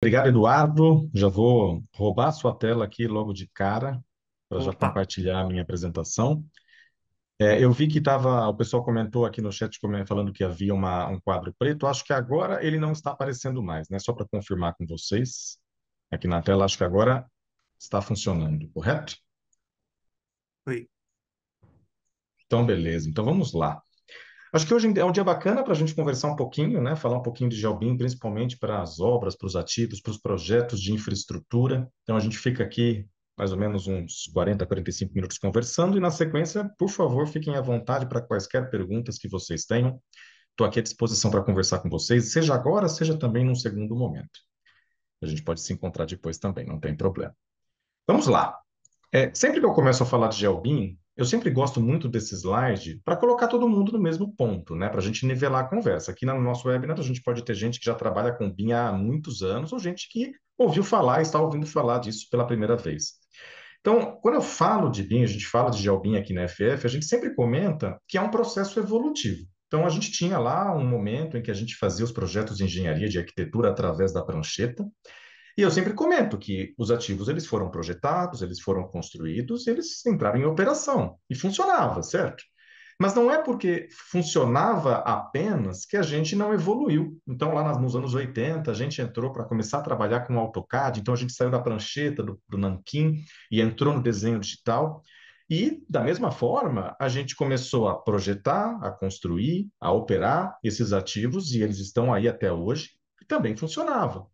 Obrigado, Eduardo. Já vou roubar a sua tela aqui logo de cara para já Opa, compartilhar a minha apresentação. Eu vi que o pessoal comentou aqui no chat falando que havia um quadro preto. Acho que agora ele não está aparecendo mais, né? Só para confirmar com vocês. Aqui na tela, acho que agora está funcionando, correto? oi. Então, beleza. Então, vamos lá. Acho que hoje é um dia bacana para a gente conversar um pouquinho, né? Falar um pouquinho de GeoBIM, principalmente para as obras, para os ativos, para os projetos de infraestrutura. Então, a gente fica aqui mais ou menos uns 40, 45 minutos conversando e, na sequência, por favor, fiquem à vontade para quaisquer perguntas que vocês tenham. Estou aqui à disposição para conversar com vocês, seja agora, seja também num segundo momento. A gente pode se encontrar depois também, não tem problema. Vamos lá. Sempre que eu começo a falar de GeoBIM, eu sempre gosto muito desse slide para colocar todo mundo no mesmo ponto, né? Para a gente nivelar a conversa. Aqui no nosso webinar, a gente pode ter gente que já trabalha com BIM há muitos anos, ou gente que ouviu falar e está ouvindo falar disso pela primeira vez. Então, quando eu falo de BIM, a gente fala de GeoBIM aqui na FF, a gente sempre comenta que é um processo evolutivo. Então, a gente tinha lá um momento em que a gente fazia os projetos de engenharia, de arquitetura através da prancheta, e eu sempre comento que os ativos eles foram projetados, eles foram construídos, eles entraram em operação e funcionava, certo? Mas não é porque funcionava apenas que a gente não evoluiu. Então, nos anos 80, a gente entrou para começar a trabalhar com AutoCAD, então a gente saiu da prancheta do nanquim e entrou no desenho digital. E, da mesma forma, a gente começou a projetar, a construir, a operar esses ativos, e eles estão aí até hoje, e também funcionava.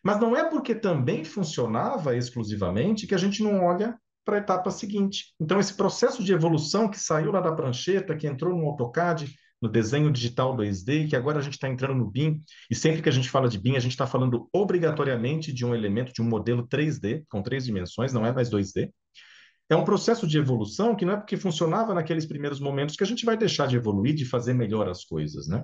Mas não é porque também funcionava exclusivamente que a gente não olha para a etapa seguinte. Então, esse processo de evolução que saiu lá da prancheta, que entrou no AutoCAD, no desenho digital 2D, que agora a gente está entrando no BIM, e sempre que a gente fala de BIM, a gente está falando obrigatoriamente de um elemento, de um modelo 3D, com três dimensões, não é mais 2D. É um processo de evolução que não é porque funcionava naqueles primeiros momentos que a gente vai deixar de evoluir, de fazer melhor as coisas, né?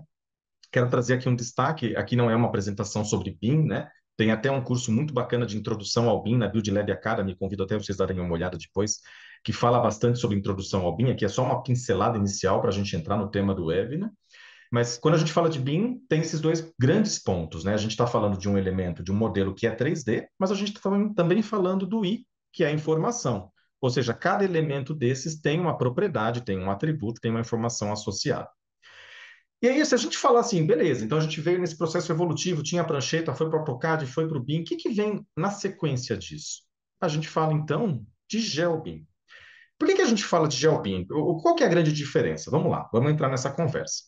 Quero trazer aqui um destaque. Aqui não é uma apresentação sobre BIM, né? Tem até um curso muito bacana de introdução ao BIM na Build Lab Academy, convido até vocês darem uma olhada depois, que fala bastante sobre introdução ao BIM. Aqui é só uma pincelada inicial para a gente entrar no tema do web, né? Mas quando a gente fala de BIM, tem esses dois grandes pontos, né? A gente está falando de um elemento, de um modelo que é 3D, mas a gente está também falando do I, que é a informação. Ou seja, cada elemento desses tem uma propriedade, tem um atributo, tem uma informação associada. E aí, se a gente falar assim, beleza, então a gente veio nesse processo evolutivo, tinha a prancheta, foi para o AutoCAD, foi para o BIM, o que que vem na sequência disso? A gente fala, então, de GeoBIM. Por que que a gente fala de GeoBIM? Qual que é a grande diferença? Vamos lá, vamos entrar nessa conversa.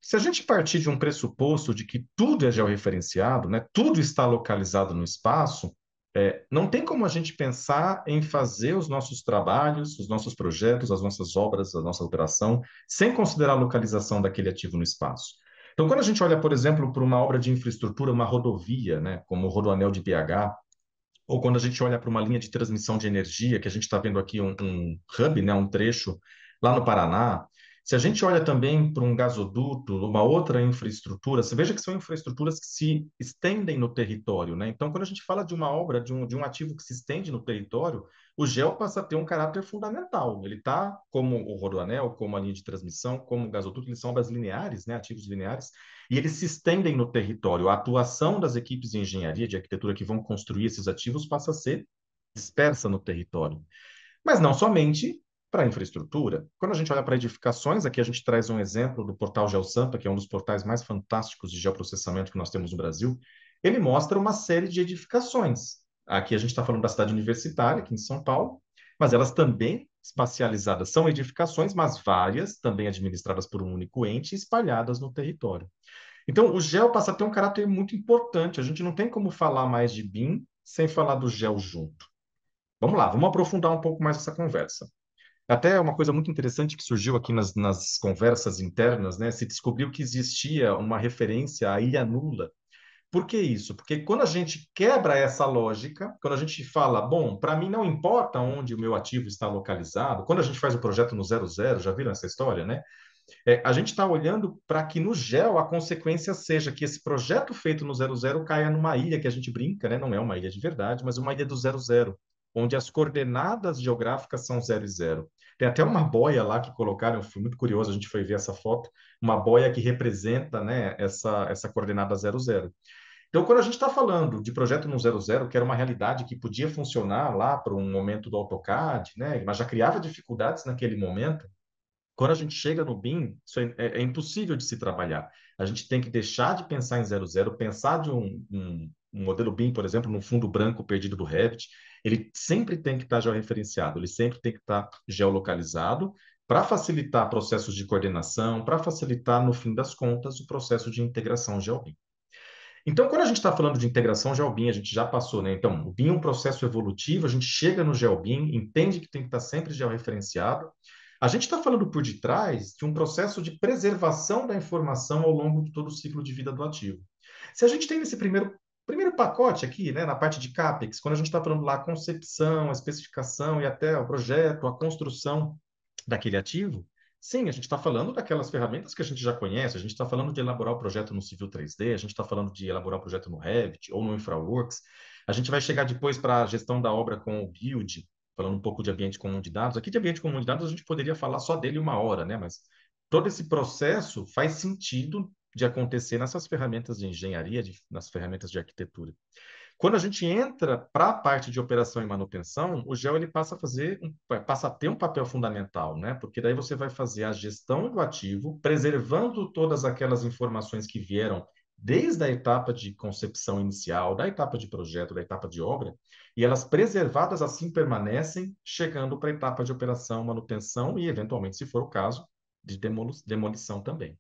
Se a gente partir de um pressuposto de que tudo é georreferenciado, né, tudo está localizado no espaço, não tem como a gente pensar em fazer os nossos trabalhos, os nossos projetos, as nossas obras, a nossa operação, sem considerar a localização daquele ativo no espaço. Então, quando a gente olha, por exemplo, para uma obra de infraestrutura, uma rodovia, né, como o Rodoanel de BH, ou quando a gente olha para uma linha de transmissão de energia, que a gente está vendo aqui um hub, né, um trecho lá no Paraná, se a gente olha também para um gasoduto, uma outra infraestrutura, você veja que são infraestruturas que se estendem no território, né? Então, quando a gente fala de uma obra, de um ativo que se estende no território, o gel passa a ter um caráter fundamental. Ele está, como o rodoanel, como a linha de transmissão, como o gasoduto, eles são obras lineares, né? Ativos lineares, e eles se estendem no território. A atuação das equipes de engenharia, de arquitetura que vão construir esses ativos passa a ser dispersa no território. Mas não somente para a infraestrutura. Quando a gente olha para edificações, aqui a gente traz um exemplo do portal GeoSampa, que é um dos portais mais fantásticos de geoprocessamento que nós temos no Brasil. Ele mostra uma série de edificações. Aqui a gente está falando da cidade universitária, aqui em São Paulo, mas elas também espacializadas são edificações, mas várias, também administradas por um único ente, espalhadas no território. Então, o gel passa a ter um caráter muito importante. A gente não tem como falar mais de BIM sem falar do gel junto. Vamos lá, vamos aprofundar um pouco mais essa conversa. Até uma coisa muito interessante que surgiu aqui nas conversas internas, né? Se descobriu que existia uma referência à Ilha Nula. Por que isso? Porque quando a gente quebra essa lógica, quando a gente fala, bom, para mim não importa onde o meu ativo está localizado, quando a gente faz o projeto no 00, já viram essa história, né? A gente está olhando para que no GEL a consequência seja que esse projeto feito no 00 caia numa ilha que a gente brinca, né? Não é uma ilha de verdade, mas uma ilha do 00, onde as coordenadas geográficas são 0 e 0. Tem até uma boia lá que colocaram, eu fui muito curioso, a gente foi ver essa foto, uma boia que representa, né, essa coordenada 00. Então, quando a gente está falando de projeto no 00, que era uma realidade que podia funcionar lá para um momento do AutoCAD, né, mas já criava dificuldades naquele momento, quando a gente chega no BIM, isso é impossível de se trabalhar. A gente tem que deixar de pensar em 00, pensar de um modelo BIM, por exemplo, no fundo branco perdido do Revit. Ele sempre tem que estar georreferenciado, ele sempre tem que estar geolocalizado para facilitar processos de coordenação, para facilitar, no fim das contas, o processo de integração GeoBIM. Então, quando a gente está falando de integração GeoBIM, a gente já passou, né? Então, o BIM é um processo evolutivo, a gente chega no GeoBIM, entende que tem que estar sempre georreferenciado. A gente está falando por detrás de um processo de preservação da informação ao longo de todo o ciclo de vida do ativo. Se a gente tem nesse primeiro pacote aqui, né, na parte de CAPEX, quando a gente está falando lá a concepção, a especificação e até o projeto, a construção daquele ativo, sim, a gente está falando daquelas ferramentas que a gente já conhece, a gente está falando de elaborar o projeto no Civil 3D, a gente está falando de elaborar o projeto no Revit ou no InfraWorks, a gente vai chegar depois para a gestão da obra com o Build, falando um pouco de ambiente comum de dados. Aqui de ambiente comum de dados a gente poderia falar só dele uma hora, né? Mas todo esse processo faz sentido de acontecer nessas ferramentas de engenharia, nas ferramentas de arquitetura. Quando a gente entra para a parte de operação e manutenção, o GEO ele passa a ter um papel fundamental, né? Porque daí você vai fazer a gestão do ativo, preservando todas aquelas informações que vieram desde a etapa de concepção inicial, da etapa de projeto, da etapa de obra, e elas preservadas assim permanecem, chegando para a etapa de operação, manutenção e, eventualmente, se for o caso, de demolição também.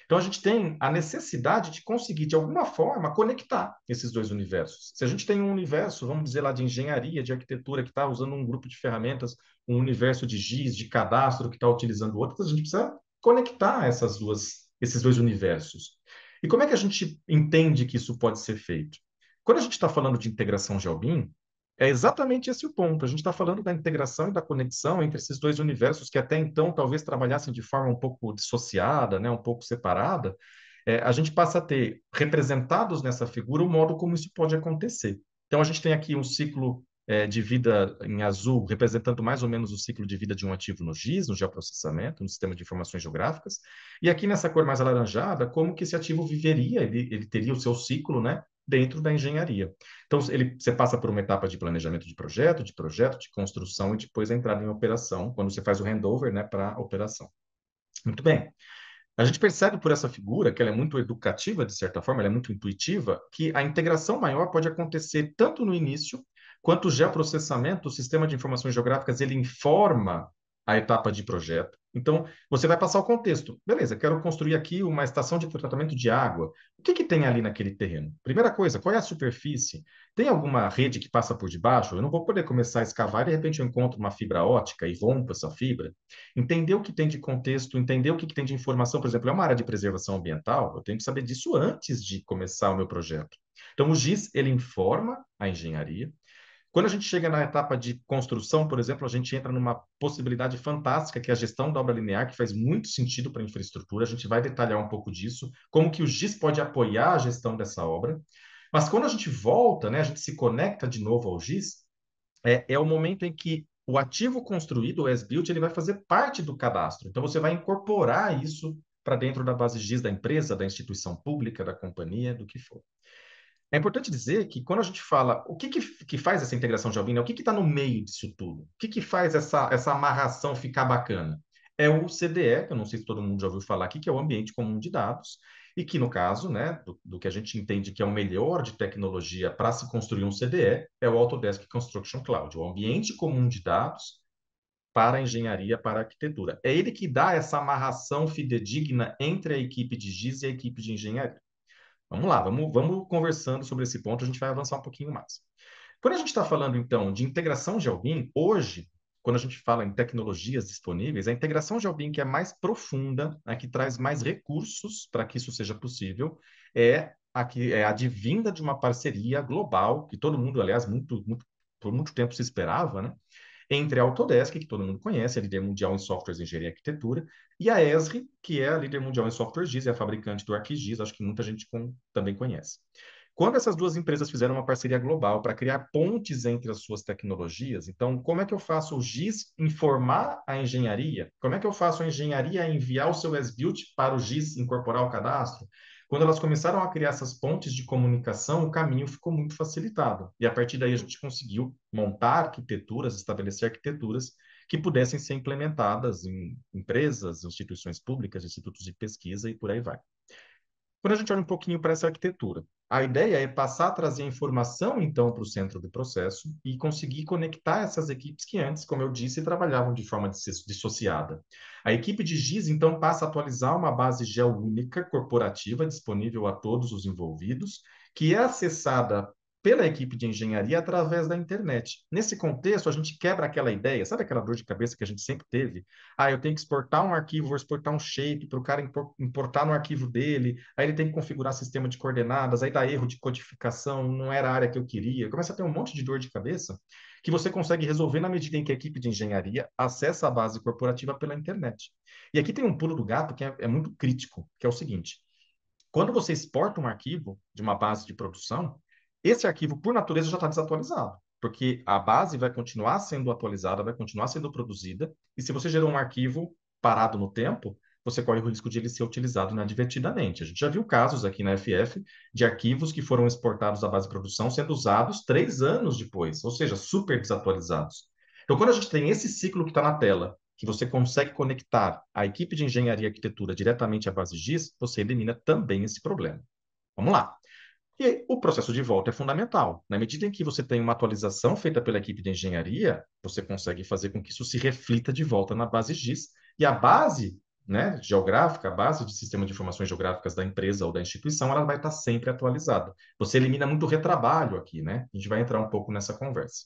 Então, a gente tem a necessidade de conseguir, de alguma forma, conectar esses dois universos. Se a gente tem um universo, vamos dizer lá, de engenharia, de arquitetura, que está usando um grupo de ferramentas, um universo de GIS, de cadastro, que está utilizando outras, a gente precisa conectar esses dois universos. E como é que a gente entende que isso pode ser feito? Quando a gente está falando de integração GeoBIM, é exatamente esse o ponto. A gente está falando da integração e da conexão entre esses dois universos que até então talvez trabalhassem de forma um pouco dissociada, né, um pouco separada. A gente passa a ter representados nessa figura o modo como isso pode acontecer. Então, a gente tem aqui um ciclo de vida em azul, representando mais ou menos o ciclo de vida de um ativo no GIS, no geoprocessamento, no sistema de informações geográficas. E aqui nessa cor mais alaranjada, como que esse ativo viveria, ele teria o seu ciclo, né, dentro da engenharia. Então, você passa por uma etapa de planejamento de projeto, de construção e depois a entrada em operação, quando você faz o handover, né, para a operação. Muito bem. A gente percebe por essa figura, que ela é muito educativa, de certa forma, ela é muito intuitiva, que a integração maior pode acontecer tanto no início, quanto o geoprocessamento, o sistema de informações geográficas, ele informa a etapa de projeto. Então, você vai passar o contexto. Beleza, quero construir aqui uma estação de tratamento de água. O que que tem ali naquele terreno? Primeira coisa, qual é a superfície? Tem alguma rede que passa por debaixo? Eu não vou poder começar a escavar e de repente eu encontro uma fibra ótica e rompo essa fibra. Entender o que tem de contexto, entender o que tem de informação, por exemplo, é uma área de preservação ambiental, eu tenho que saber disso antes de começar o meu projeto. Então, o GIS, ele informa a engenharia. Quando a gente chega na etapa de construção, por exemplo, a gente entra numa possibilidade fantástica, que é a gestão da obra linear, que faz muito sentido para a infraestrutura. A gente vai detalhar um pouco disso, como que o GIS pode apoiar a gestão dessa obra. Mas quando a gente volta, né, a gente se conecta de novo ao GIS, é o momento em que o ativo construído, o as-built, ele vai fazer parte do cadastro. Então, você vai incorporar isso para dentro da base GIS da empresa, da instituição pública, da companhia, do que for. É importante dizer que quando a gente fala o que faz essa integração de Alvin, o que está no meio disso tudo? O que faz essa amarração ficar bacana? É o CDE, que eu não sei se todo mundo já ouviu falar aqui, que é o ambiente comum de dados, e que no caso, né, do que a gente entende que é o melhor de tecnologia para se construir um CDE, é o Autodesk Construction Cloud, o ambiente comum de dados para a engenharia, para a arquitetura. É ele que dá essa amarração fidedigna entre a equipe de GIS e a equipe de engenharia. Vamos lá, vamos conversando sobre esse ponto, a gente vai avançar um pouquinho mais. Quando a gente está falando, então, de integração de Albin, hoje, quando a gente fala em tecnologias disponíveis, a integração de Albin que é mais profunda, a que traz mais recursos para que isso seja possível, é advinda de uma parceria global, que todo mundo, aliás, por muito tempo se esperava, né? Entre a Autodesk, que todo mundo conhece, a líder mundial em softwares de engenharia e arquitetura, e a Esri, que é a líder mundial em software GIS, é a fabricante do ArcGIS, acho que muita gente também conhece. Quando essas duas empresas fizeram uma parceria global para criar pontes entre as suas tecnologias, então, como é que eu faço o GIS informar a engenharia? Como é que eu faço a engenharia enviar o seu as-built para o GIS incorporar o cadastro? Quando elas começaram a criar essas pontes de comunicação, o caminho ficou muito facilitado. E a partir daí a gente conseguiu montar arquiteturas, estabelecer arquiteturas que pudessem ser implementadas em empresas, instituições públicas, institutos de pesquisa e por aí vai. Quando a gente olha um pouquinho para essa arquitetura, a ideia é passar a trazer informação, então, para o centro do processo e conseguir conectar essas equipes que antes, como eu disse, trabalhavam de forma dissociada. A equipe de GIS, então, passa a atualizar uma base geoúnica corporativa disponível a todos os envolvidos, que é acessada pela equipe de engenharia através da internet. Nesse contexto, a gente quebra aquela ideia, sabe aquela dor de cabeça que a gente sempre teve? Ah, eu tenho que exportar um arquivo, vou exportar um shape para o cara importar no arquivo dele, aí ele tem que configurar sistema de coordenadas, aí dá erro de codificação, não era a área que eu queria. Começa a ter um monte de dor de cabeça que você consegue resolver na medida em que a equipe de engenharia acessa a base corporativa pela internet. E aqui tem um pulo do gato que é muito crítico, que é o seguinte: quando você exporta um arquivo de uma base de produção, esse arquivo, por natureza, já está desatualizado, porque a base vai continuar sendo atualizada, vai continuar sendo produzida, e se você gerou um arquivo parado no tempo, você corre o risco de ele ser utilizado inadvertidamente. A gente já viu casos aqui na FF de arquivos que foram exportados da base de produção sendo usados 3 anos depois, ou seja, super desatualizados. Então, quando a gente tem esse ciclo que está na tela, que você consegue conectar a equipe de engenharia e arquitetura diretamente à base GIS, você elimina também esse problema. Vamos lá. E aí, o processo de volta é fundamental. Na medida em que você tem uma atualização feita pela equipe de engenharia, você consegue fazer com que isso se reflita de volta na base GIS. E a base, né, geográfica, a base de sistema de informações geográficas da empresa ou da instituição, ela vai estar sempre atualizada. Você elimina muito retrabalho aqui, né? A gente vai entrar um pouco nessa conversa.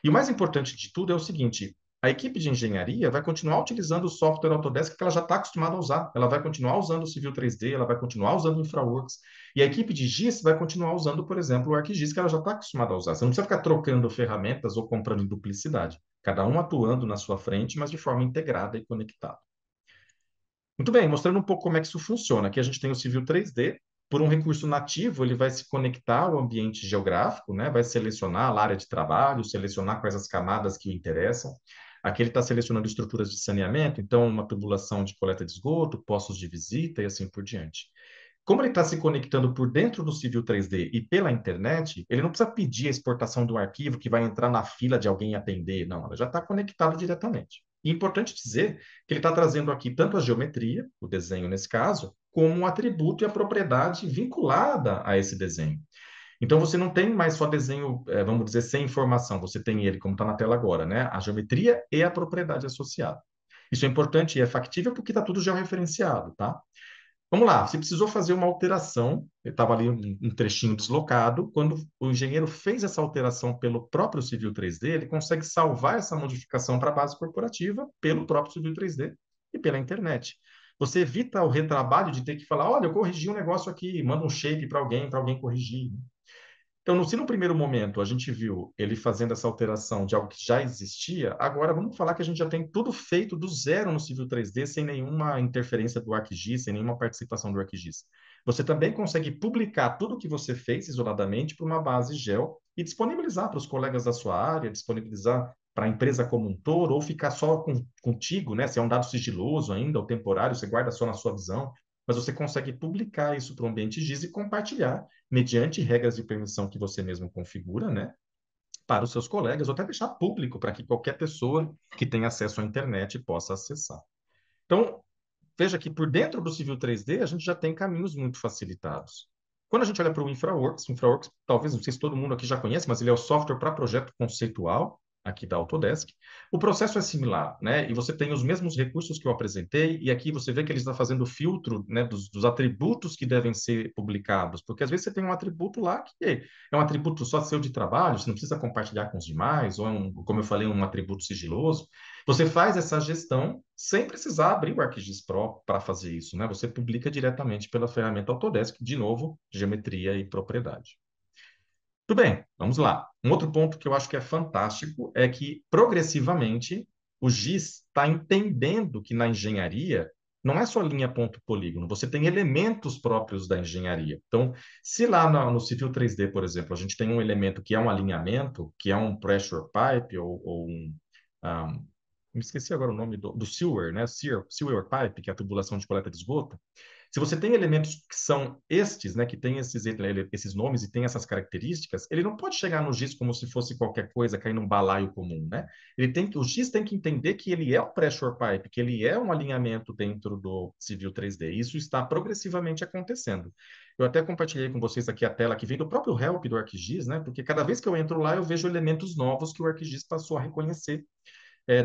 E o mais importante de tudo é o seguinte: a equipe de engenharia vai continuar utilizando o software Autodesk que ela já está acostumada a usar. Ela vai continuar usando o Civil 3D, ela vai continuar usando o InfraWorks. E a equipe de GIS vai continuar usando, por exemplo, o ArcGIS que ela já está acostumada a usar. Você não precisa ficar trocando ferramentas ou comprando em duplicidade. Cada um atuando na sua frente, mas de forma integrada e conectada. Muito bem, mostrando um pouco como é que isso funciona. Aqui a gente tem o Civil 3D. Por um recurso nativo, ele vai se conectar ao ambiente geográfico, né? Vai selecionar a área de trabalho, selecionar quais as camadas que o interessam. Aqui ele está selecionando estruturas de saneamento, então uma tubulação de coleta de esgoto, postos de visita e assim por diante. Como ele está se conectando por dentro do Civil 3D e pela internet, ele não precisa pedir a exportação do arquivo que vai entrar na fila de alguém atender, não, ele já está conectado diretamente. E é importante dizer que ele está trazendo aqui tanto a geometria, o desenho nesse caso, como o atributo e a propriedade vinculada a esse desenho. Então você não tem mais só desenho, vamos dizer, sem informação, você tem ele, como está na tela agora, né? A geometria e a propriedade associada. Isso é importante e é factível porque está tudo georreferenciado, tá? Vamos lá, você precisou fazer uma alteração, estava ali um trechinho deslocado, quando o engenheiro fez essa alteração pelo próprio Civil 3D, ele consegue salvar essa modificação para a base corporativa pelo próprio Civil 3D e pela internet. Você evita o retrabalho de ter que falar, olha, eu corrigi um negócio aqui, manda um shape para alguém corrigir. Então, se no primeiro momento a gente viu ele fazendo essa alteração de algo que já existia, agora vamos falar que a gente já tem tudo feito do zero no Civil 3D, sem nenhuma interferência do ArcGIS, sem nenhuma participação do ArcGIS. Você também consegue publicar tudo o que você fez isoladamente para uma base gel e disponibilizar para os colegas da sua área, disponibilizar para a empresa como um todo, ou ficar só contigo, né? Se é um dado sigiloso ainda, ou temporário, você guarda só na sua visão, mas você consegue publicar isso para o ambiente GIS e compartilhar mediante regras de permissão que você mesmo configura, né, para os seus colegas, ou até deixar público para que qualquer pessoa que tenha acesso à internet possa acessar. Então, veja que por dentro do Civil 3D a gente já tem caminhos muito facilitados. Quando a gente olha para o InfraWorks, talvez, não sei se todo mundo aqui já conhece, mas ele é o software para projeto conceitual aqui da Autodesk. O processo é similar, né? E você tem os mesmos recursos que eu apresentei, e aqui você vê que ele está fazendo o filtro, né, dos atributos que devem ser publicados, porque às vezes você tem um atributo lá que é um atributo só seu de trabalho, você não precisa compartilhar com os demais, ou como eu falei, um atributo sigiloso. Você faz essa gestão sem precisar abrir o ArcGIS Pro para fazer isso, né? Você publica diretamente pela ferramenta Autodesk, de novo, geometria e propriedade. Tudo bem, vamos lá. Um outro ponto que eu acho que é fantástico é que, progressivamente, o GIS está entendendo que na engenharia não é só linha, ponto, polígono, você tem elementos próprios da engenharia. Então, se lá no Civil 3D, por exemplo, a gente tem um elemento que é um alinhamento, que é um pressure pipe ou um, me esqueci agora o nome do sewer, né? Sewer pipe, que é a tubulação de coleta de esgoto. Se você tem elementos que são estes, né, que tem esses nomes e tem essas características, ele não pode chegar no GIS como se fosse qualquer coisa, cair num balaio comum, né? O GIS tem que entender que ele é o pressure pipe, que ele é um alinhamento dentro do Civil 3D. Isso está progressivamente acontecendo. Eu até compartilhei com vocês aqui a tela que vem do próprio help do ArcGIS, né? Porque cada vez que eu entro lá, eu vejo elementos novos que o ArcGIS passou a reconhecer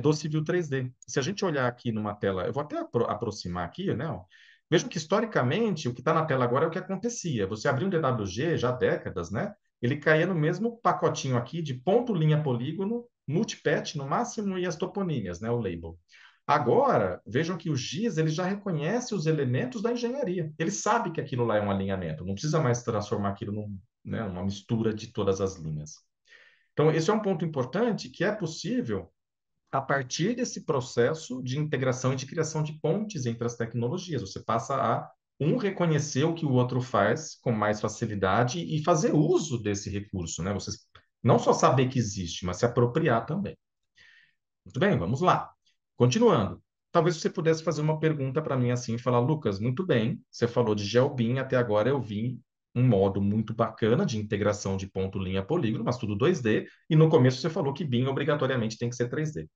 do Civil 3D. Se a gente olhar aqui numa tela, eu vou até aproximar aqui, né? Ó. Vejam que historicamente o que está na tela agora é o que acontecia. Você abriu um DWG já há décadas, né? Ele caía no mesmo pacotinho aqui de ponto, linha, polígono, multipath no máximo e as toponímias, né? O label. Agora, vejam que o GIS ele já reconhece os elementos da engenharia. Ele sabe que aquilo lá é um alinhamento, não precisa mais transformar aquilo numa mistura de todas as linhas. Então, esse é um ponto importante que é possível a partir desse processo de integração e de criação de pontes entre as tecnologias. Você passa a reconhecer o que o outro faz com mais facilidade e fazer uso desse recurso, né? Você não só saber que existe, mas se apropriar também. Muito bem, vamos lá. Continuando. Talvez você pudesse fazer uma pergunta para mim assim e falar, Lucas, muito bem, você falou de GeoBIM, até agora eu vi um modo muito bacana de integração de ponto, linha, polígono, mas tudo 2D, e no começo você falou que BIM obrigatoriamente tem que ser 3D.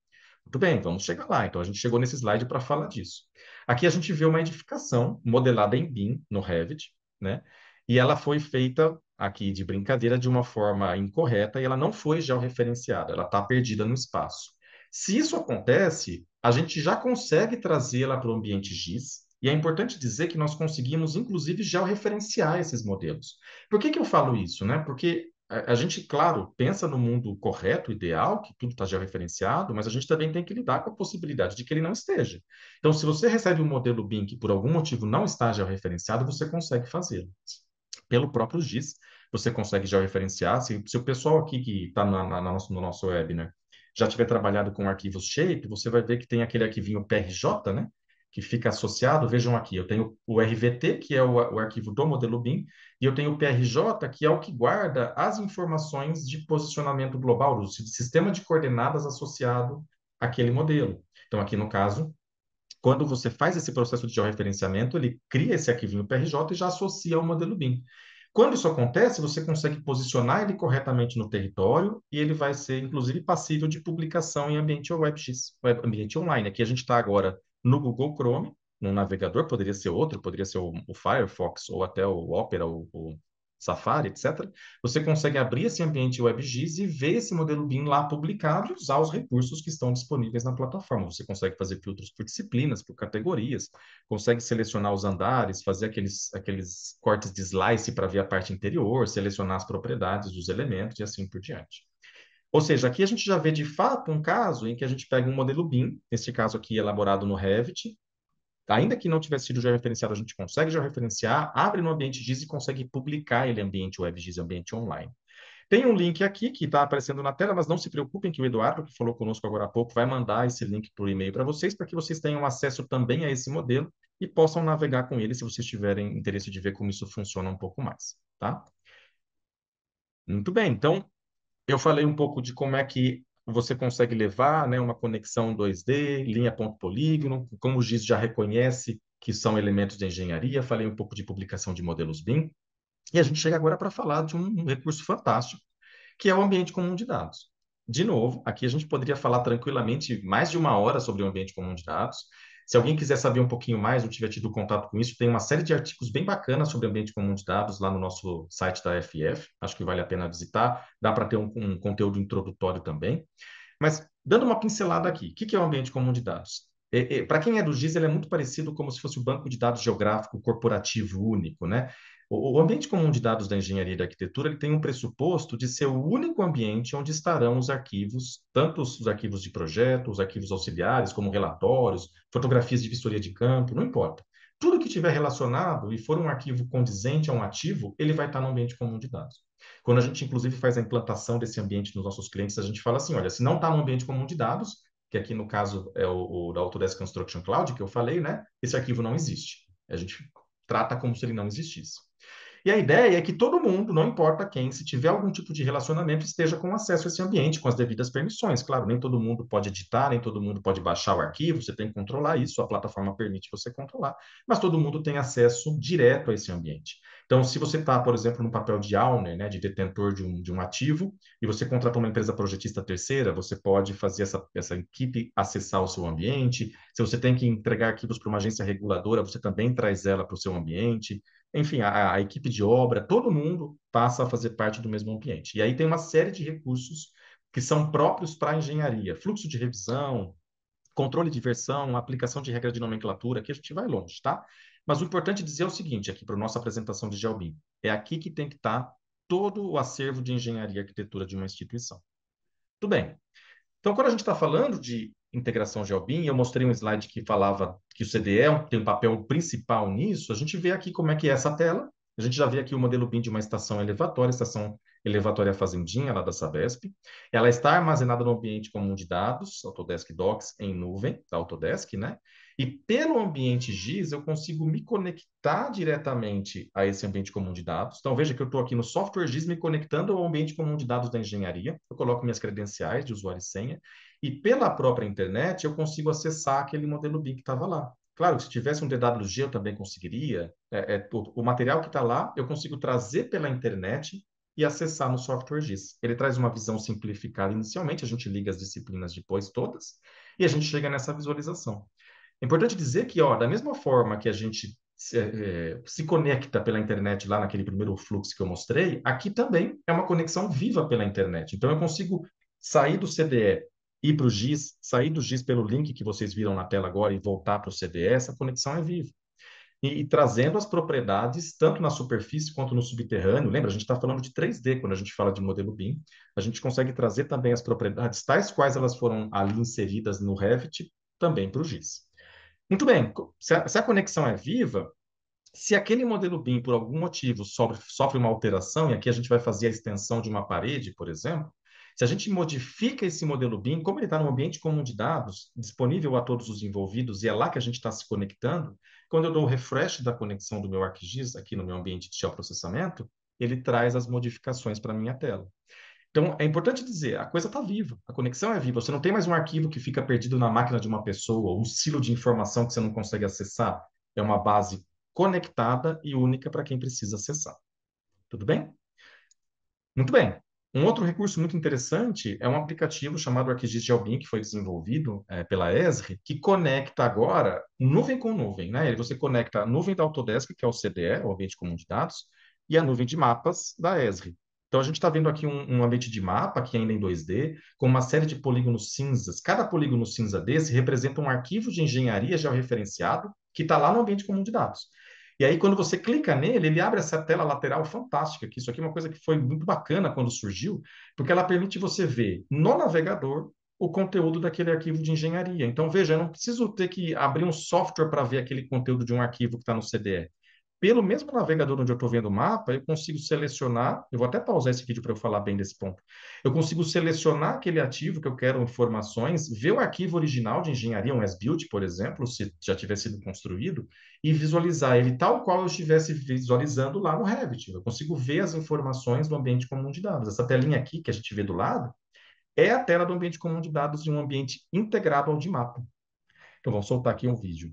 Muito bem, vamos chegar lá. Então, a gente chegou nesse slide para falar disso. Aqui a gente vê uma edificação modelada em BIM, no Revit, né? E ela foi feita aqui de brincadeira de uma forma incorreta e ela não foi georreferenciada, ela está perdida no espaço. Se isso acontece, a gente já consegue trazê-la para o ambiente GIS, e é importante dizer que nós conseguimos, inclusive, georreferenciar esses modelos. Por que que eu falo isso, né? Porque a gente, claro, pensa no mundo correto, ideal, que tudo está georreferenciado, mas a gente também tem que lidar com a possibilidade de que ele não esteja. Então, se você recebe um modelo BIM que por algum motivo não está georreferenciado, você consegue fazê-lo. Pelo próprio GIS, você consegue georreferenciar. Se o pessoal aqui que está no nosso webinar já tiver trabalhado com arquivos Shape, você vai ver que tem aquele arquivinho PRJ, né? Que fica associado. Vejam aqui, eu tenho o RVT, que é o arquivo do modelo BIM, e eu tenho o PRJ, que é o que guarda as informações de posicionamento global, do sistema de coordenadas associado àquele modelo. Então, aqui no caso, quando você faz esse processo de georreferenciamento, ele cria esse arquivinho PRJ e já associa ao modelo BIM. Quando isso acontece, você consegue posicionar ele corretamente no território e ele vai ser, inclusive, passível de publicação em ambiente WebX, ambiente online. Aqui a gente está agora no Google Chrome, no navegador, poderia ser outro, poderia ser o Firefox ou até o Opera, o Safari, etc. Você consegue abrir esse ambiente WebGIS e ver esse modelo BIM lá publicado e usar os recursos que estão disponíveis na plataforma. Você consegue fazer filtros por disciplinas, por categorias, consegue selecionar os andares, fazer aqueles cortes de slice para ver a parte interior, selecionar as propriedades dos elementos e assim por diante. Ou seja, aqui a gente já vê de fato um caso em que a gente pega um modelo BIM, nesse caso aqui elaborado no Revit, ainda que não tivesse sido georreferenciado, a gente consegue georreferenciar, abre no ambiente GIS e consegue publicar ele em ambiente WebGIS, ambiente online. Tem um link aqui que está aparecendo na tela, mas não se preocupem que o Eduardo, que falou conosco agora há pouco, vai mandar esse link por e-mail para que vocês tenham acesso também a esse modelo e possam navegar com ele se vocês tiverem interesse de ver como isso funciona um pouco mais, tá? Muito bem, então eu falei um pouco de como é que você consegue levar, né, uma conexão 2D, linha ponto polígono, como o GIS já reconhece que são elementos de engenharia, falei um pouco de publicação de modelos BIM, e a gente chega agora para falar de um recurso fantástico, que é o ambiente comum de dados. De novo, aqui a gente poderia falar tranquilamente mais de uma hora sobre o ambiente comum de dados. Se alguém quiser saber um pouquinho mais ou tiver tido contato com isso, tem uma série de artigos bem bacanas sobre ambiente comum de dados lá no nosso site da FF. Acho que vale a pena visitar. Dá para ter um conteúdo introdutório também. Mas, dando uma pincelada aqui, o que é o ambiente comum de dados? Para quem é do GIS, ele é muito parecido como se fosse o banco de dados geográfico corporativo único, né? O ambiente comum de dados da engenharia e da arquitetura ele tem um pressuposto de ser o único ambiente onde estarão os arquivos, tanto os arquivos de projeto, os arquivos auxiliares, como relatórios, fotografias de vistoria de campo, não importa. Tudo que tiver relacionado e for um arquivo condizente a um ativo, ele vai estar no ambiente comum de dados. Quando a gente, inclusive, faz a implantação desse ambiente nos nossos clientes, a gente fala assim, olha, se não está no ambiente comum de dados, que aqui no caso é o da Autodesk Construction Cloud, que eu falei, né? Esse arquivo não existe. A gente trata como se ele não existisse. E a ideia é que todo mundo, não importa quem, se tiver algum tipo de relacionamento, esteja com acesso a esse ambiente, com as devidas permissões. Claro, nem todo mundo pode editar, nem todo mundo pode baixar o arquivo, você tem que controlar isso, a plataforma permite você controlar, mas todo mundo tem acesso direto a esse ambiente. Então, se você está, por exemplo, no papel de owner, né, de detentor de um ativo, e você contrata uma empresa projetista terceira, você pode fazer essa equipe acessar o seu ambiente. Se você tem que entregar arquivos para uma agência reguladora, você também traz ela para o seu ambiente. Enfim, a equipe de obra, todo mundo passa a fazer parte do mesmo ambiente. E aí tem uma série de recursos que são próprios para a engenharia, fluxo de revisão, controle de versão, aplicação de regra de nomenclatura, que a gente vai longe, tá? Mas o importante dizer é o seguinte, aqui para a nossa apresentação de GeoBIM, é aqui que tem que estar todo o acervo de engenharia e arquitetura de uma instituição. Tudo bem. Então, quando a gente está falando de integração GeoBIM, eu mostrei um slide que falava que o CDE tem um papel principal nisso, a gente vê aqui como é que é essa tela. A gente já vê aqui o modelo BIM de uma estação elevatória Fazendinha, lá da Sabesp. Ela está armazenada no ambiente comum de dados, Autodesk Docs, em nuvem, da Autodesk, né? E pelo ambiente GIS, eu consigo me conectar diretamente a esse ambiente comum de dados. Então, veja que eu estou aqui no software GIS me conectando ao ambiente comum de dados da engenharia. Eu coloco minhas credenciais de usuário e senha. E pela própria internet, eu consigo acessar aquele modelo BIM que estava lá. Claro que se tivesse um DWG, eu também conseguiria. O material que está lá, eu consigo trazer pela internet e acessar no software GIS. Ele traz uma visão simplificada inicialmente, a gente liga as disciplinas depois todas, e a gente chega nessa visualização. É importante dizer que, ó, da mesma forma que a gente se conecta pela internet lá naquele primeiro fluxo que eu mostrei, aqui também é uma conexão viva pela internet. Então, eu consigo sair do CDE, ir para o GIS, sair do GIS pelo link que vocês viram na tela agora e voltar para o CDE, essa conexão é viva. E trazendo as propriedades tanto na superfície quanto no subterrâneo. Lembra, a gente está falando de 3D quando a gente fala de modelo BIM. A gente consegue trazer também as propriedades, tais quais elas foram ali inseridas no Revit, também para o GIS. Muito bem, se a conexão é viva, se aquele modelo BIM, por algum motivo, sofre uma alteração, e aqui a gente vai fazer a extensão de uma parede, por exemplo, se a gente modifica esse modelo BIM, como ele está no ambiente comum de dados, disponível a todos os envolvidos, e é lá que a gente está se conectando, quando eu dou o refresh da conexão do meu ArcGIS aqui no meu ambiente de geoprocessamento, ele traz as modificações para a minha tela. Então, é importante dizer, a coisa está viva, a conexão é viva. Você não tem mais um arquivo que fica perdido na máquina de uma pessoa, um silo de informação que você não consegue acessar. É uma base conectada e única para quem precisa acessar. Tudo bem? Muito bem. Um outro recurso muito interessante é um aplicativo chamado ArcGIS GeoBIM, que foi desenvolvido pela Esri, que conecta agora nuvem com nuvem, né? E você conecta a nuvem da Autodesk, que é o CDE, o Ambiente Comum de Dados, e a nuvem de mapas da Esri. Então, a gente está vendo aqui um ambiente de mapa, que ainda em 2D, com uma série de polígonos cinzas. Cada polígono cinza desse representa um arquivo de engenharia georreferenciado que está lá no ambiente comum de dados. E aí, quando você clica nele, ele abre essa tela lateral fantástica, que isso aqui é uma coisa que foi muito bacana quando surgiu, porque ela permite você ver no navegador o conteúdo daquele arquivo de engenharia. Então, veja, eu não preciso ter que abrir um software para ver aquele conteúdo de um arquivo que está no CDE. Pelo mesmo navegador onde eu estou vendo o mapa, eu consigo selecionar, eu vou até pausar esse vídeo para eu falar bem desse ponto. Eu consigo selecionar aquele ativo que eu quero informações, ver o arquivo original de engenharia, um as-built, por exemplo, se já tiver sido construído, e visualizar ele tal qual eu estivesse visualizando lá no Revit. Eu consigo ver as informações do ambiente comum de dados. Essa telinha aqui que a gente vê do lado é a tela do ambiente comum de dados de um ambiente integrado ao de mapa. Então, vamos soltar aqui um vídeo.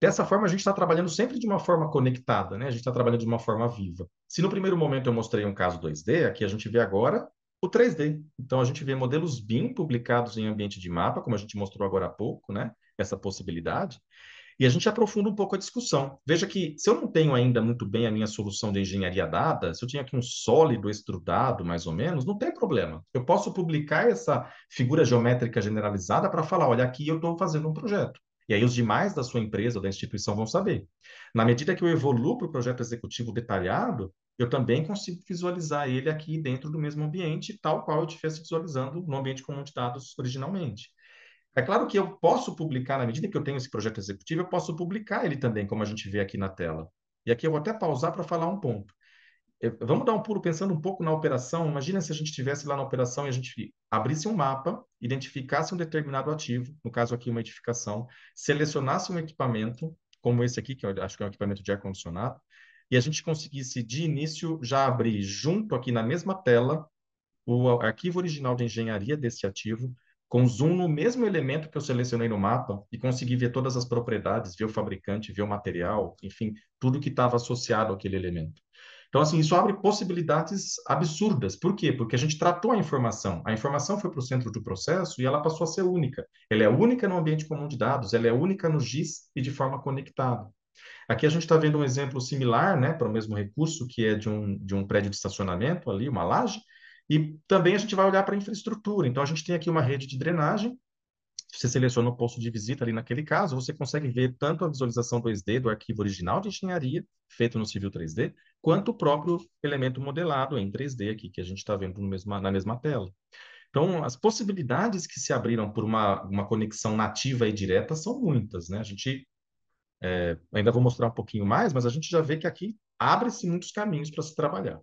Dessa forma, a gente está trabalhando sempre de uma forma conectada, né? A gente está trabalhando de uma forma viva. Se no primeiro momento eu mostrei um caso 2D, aqui a gente vê agora o 3D. Então, a gente vê modelos BIM publicados em ambiente de mapa, como a gente mostrou agora há pouco, né? Essa possibilidade. E a gente aprofunda um pouco a discussão. Veja que, se eu não tenho ainda muito bem a minha solução de engenharia dada, se eu tinha aqui um sólido extrudado, mais ou menos, não tem problema. Eu posso publicar essa figura geométrica generalizada para falar, olha, aqui eu estou fazendo um projeto. E aí os demais da sua empresa ou da instituição vão saber. Na medida que eu evoluo para o projeto executivo detalhado, eu também consigo visualizar ele aqui dentro do mesmo ambiente, tal qual eu estivesse visualizando no ambiente comum de dados originalmente. É claro que eu posso publicar, na medida que eu tenho esse projeto executivo, eu posso publicar ele também, como a gente vê aqui na tela. E aqui eu vou até pausar para falar um ponto. Vamos dar um pulo pensando um pouco na operação. Imagina se a gente estivesse lá na operação e a gente abrisse um mapa, identificasse um determinado ativo, no caso aqui uma edificação, selecionasse um equipamento, como esse aqui, que eu acho que é um equipamento de ar-condicionado, e a gente conseguisse, de início, já abrir junto aqui na mesma tela o arquivo original de engenharia desse ativo, com zoom no mesmo elemento que eu selecionei no mapa e conseguir ver todas as propriedades, ver o fabricante, ver o material, enfim, tudo que estava associado àquele elemento. Então, assim, isso abre possibilidades absurdas. Por quê? Porque a gente tratou a informação. A informação foi para o centro do processo e ela passou a ser única. Ela é única no ambiente comum de dados, ela é única no GIS e de forma conectada. Aqui a gente está vendo um exemplo similar, né, para o mesmo recurso, que é de um prédio de estacionamento ali, uma laje, e também a gente vai olhar para a infraestrutura. Então, a gente tem aqui uma rede de drenagem. Você seleciona o posto de visita ali naquele caso, você consegue ver tanto a visualização 2D do arquivo original de engenharia, feito no Civil 3D, quanto o próprio elemento modelado em 3D aqui, que a gente está vendo na mesma tela. Então, as possibilidades que se abriram por uma conexão nativa e direta são muitas, né? A gente ainda vou mostrar um pouquinho mais, mas a gente já vê que aqui abre-se muitos caminhos para se trabalhar.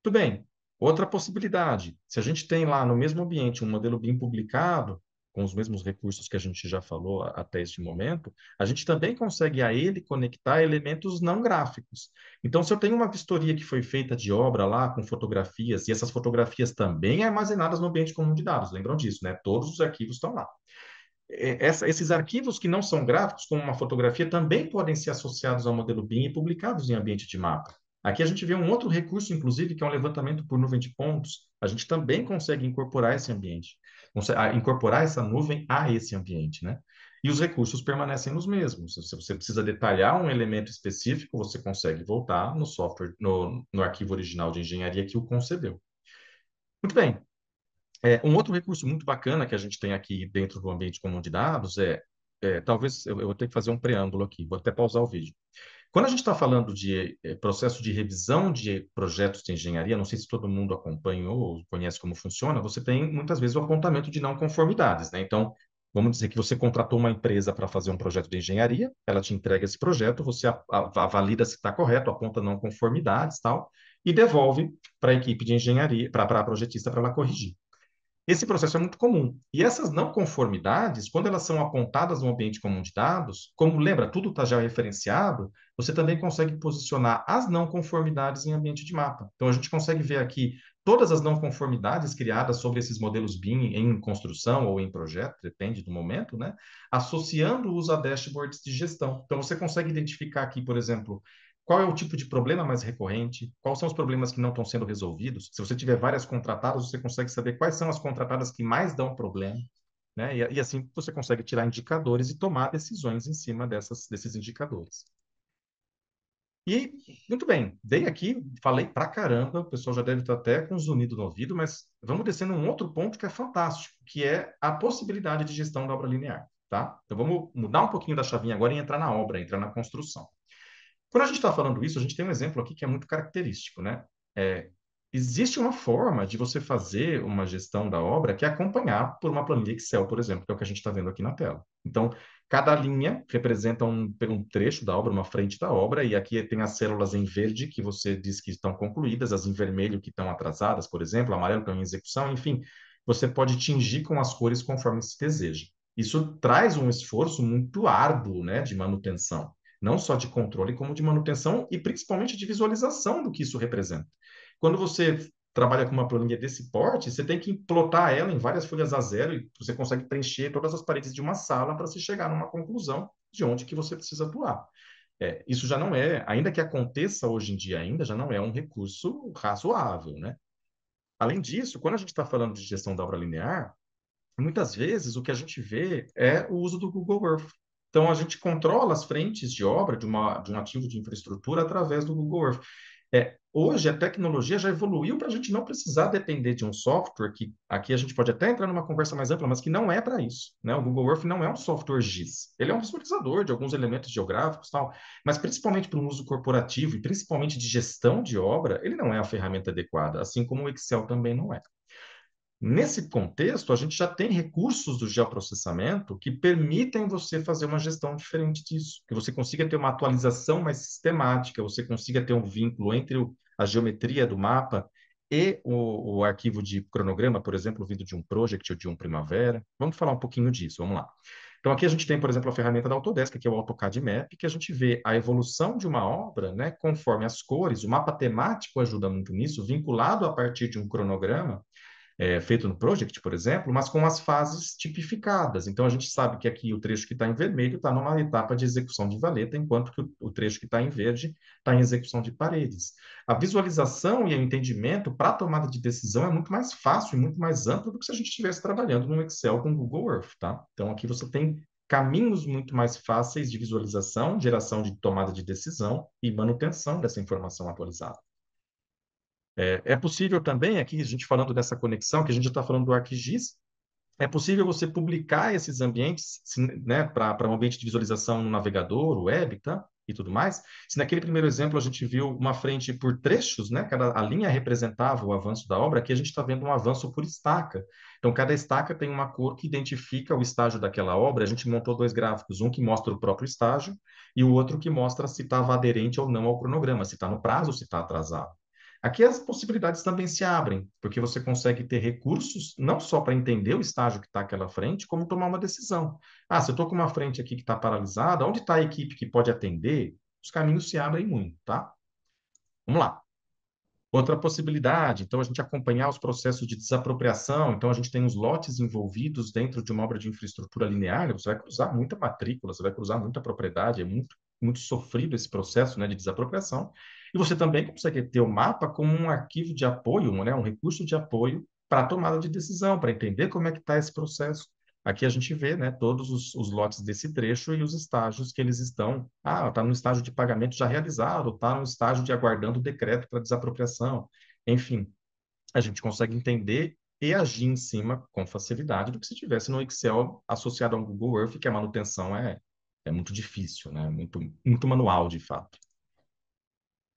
Tudo bem. Outra possibilidade, se a gente tem lá no mesmo ambiente um modelo BIM publicado, com os mesmos recursos que a gente já falou até este momento, a gente também consegue a ele conectar elementos não gráficos. Então, se eu tenho uma vistoria que foi feita de obra lá, com fotografias, e essas fotografias também armazenadas no ambiente comum de dados, lembram disso, né? Todos os arquivos estão lá. Esses arquivos que não são gráficos, como uma fotografia, também podem ser associados ao modelo BIM e publicados em ambiente de mapa. Aqui a gente vê um outro recurso, inclusive, que é um levantamento por nuvem de pontos. A gente também consegue incorporar esse ambiente, incorporar essa nuvem a esse ambiente, né? E os recursos permanecem os mesmos. Se você precisa detalhar um elemento específico, você consegue voltar no software, no arquivo original de engenharia que o concebeu. Muito bem. Um outro recurso muito bacana que a gente tem aqui dentro do ambiente comum de dados talvez eu vou ter que fazer um preâmbulo aqui, vou até pausar o vídeo. Quando a gente está falando de processo de revisão de projetos de engenharia, não sei se todo mundo acompanhou ou conhece como funciona, você tem muitas vezes o apontamento de não conformidades, né? Então, vamos dizer que você contratou uma empresa para fazer um projeto de engenharia, ela te entrega esse projeto, você valida se está correto, aponta não conformidades, tal, e devolve para a equipe de engenharia, para a projetista para ela corrigir. Esse processo é muito comum. E essas não conformidades, quando elas são apontadas no ambiente comum de dados, como lembra, tudo está já referenciado, você também consegue posicionar as não conformidades em ambiente de mapa. Então, a gente consegue ver aqui todas as não conformidades criadas sobre esses modelos BIM em construção ou em projeto, depende do momento, né? Associando-os a dashboards de gestão. Então, você consegue identificar aqui, por exemplo, qual é o tipo de problema mais recorrente? Quais são os problemas que não estão sendo resolvidos? Se você tiver várias contratadas, você consegue saber quais são as contratadas que mais dão problema, né? E assim você consegue tirar indicadores e tomar decisões em cima desses indicadores. E, muito bem, dei aqui, falei pra caramba, o pessoal já deve estar até com zunido no ouvido, mas vamos descendo um outro ponto que é fantástico, que é a possibilidade de gestão da obra linear, tá? Então vamos mudar um pouquinho da chavinha agora e entrar na obra, entrar na construção. Quando a gente está falando isso, a gente tem um exemplo aqui que é muito característico, né? Existe uma forma de você fazer uma gestão da obra que é acompanhar por uma planilha Excel, por exemplo, que é o que a gente está vendo aqui na tela. Então, cada linha representa um trecho da obra, uma frente da obra, e aqui tem as células em verde que você diz que estão concluídas, as em vermelho que estão atrasadas, por exemplo, amarelo que estão em execução, enfim, você pode tingir com as cores conforme se deseja. Isso traz um esforço muito árduo, né, de manutenção, não só de controle, como de manutenção e principalmente de visualização do que isso representa. Quando você trabalha com uma planilha desse porte, você tem que plotar ela em várias folhas a zero e você consegue preencher todas as paredes de uma sala para se chegar numa conclusão de onde que você precisa atuar. Isso já não é, ainda que aconteça hoje em dia ainda, já não é um recurso razoável, né? Além disso, quando a gente está falando de gestão da obra linear, muitas vezes o que a gente vê é o uso do Google Earth. Então, a gente controla as frentes de obra de um ativo de infraestrutura através do Google Earth. Hoje, a tecnologia já evoluiu para a gente não precisar depender de um software que aqui a gente pode até entrar numa conversa mais ampla, mas que não é para isso, né? O Google Earth não é um software GIS. Ele é um visualizador de alguns elementos geográficos e tal, mas principalmente para um uso corporativo e principalmente de gestão de obra, ele não é a ferramenta adequada, assim como o Excel também não é. Nesse contexto, a gente já tem recursos do geoprocessamento que permitem você fazer uma gestão diferente disso, que você consiga ter uma atualização mais sistemática, você consiga ter um vínculo entre a geometria do mapa e o arquivo de cronograma, por exemplo, vindo de um project ou de um Primavera. Vamos falar um pouquinho disso, vamos lá. Então, aqui a gente tem, por exemplo, a ferramenta da Autodesk, que é o AutoCAD Map, que a gente vê a evolução de uma obra, né, conforme as cores. O mapa temático ajuda muito nisso, vinculado a partir de um cronograma feito no Project, por exemplo, mas com as fases tipificadas. Então, a gente sabe que aqui o trecho que está em vermelho está numa etapa de execução de valeta, enquanto que o trecho que está em verde está em execução de paredes. A visualização e o entendimento para a tomada de decisão é muito mais fácil e muito mais amplo do que se a gente estivesse trabalhando no Excel com Google Earth, tá? Então, aqui você tem caminhos muito mais fáceis de visualização, geração de tomada de decisão e manutenção dessa informação atualizada. É possível também, aqui a gente falando dessa conexão, que a gente já está falando do ArcGIS, é possível você publicar esses ambientes, né, para um ambiente de visualização no navegador, web, tá? E tudo mais. Se naquele primeiro exemplo a gente viu uma frente por trechos, né? A linha representava o avanço da obra, aqui a gente está vendo um avanço por estaca. Então, cada estaca tem uma cor que identifica o estágio daquela obra. A gente montou dois gráficos, um que mostra o próprio estágio e o outro que mostra se estava aderente ou não ao cronograma, se está no prazo ou se está atrasado. Aqui as possibilidades também se abrem, porque você consegue ter recursos não só para entender o estágio que está àquela frente, como tomar uma decisão. Ah, se eu estou com uma frente aqui que está paralisada, onde está a equipe que pode atender? Os caminhos se abrem muito, tá? Vamos lá. Outra possibilidade, então, a gente acompanhar os processos de desapropriação. Então, a gente tem os lotes envolvidos dentro de uma obra de infraestrutura linear. Você vai cruzar muita matrícula, você vai cruzar muita propriedade. É muito sofrido esse processo, né, de desapropriação. E você também consegue ter o mapa como um arquivo de apoio, né, um recurso de apoio para a tomada de decisão, para entender como é que está esse processo. Aqui a gente vê, né, todos os lotes desse trecho e os estágios que eles estão. Ah, está no estágio de pagamento já realizado, está no estágio de aguardando o decreto para desapropriação. Enfim, a gente consegue entender e agir em cima com facilidade do que se tivesse no Excel associado a um Google Earth, que a manutenção é muito difícil, né? Muito manual, de fato.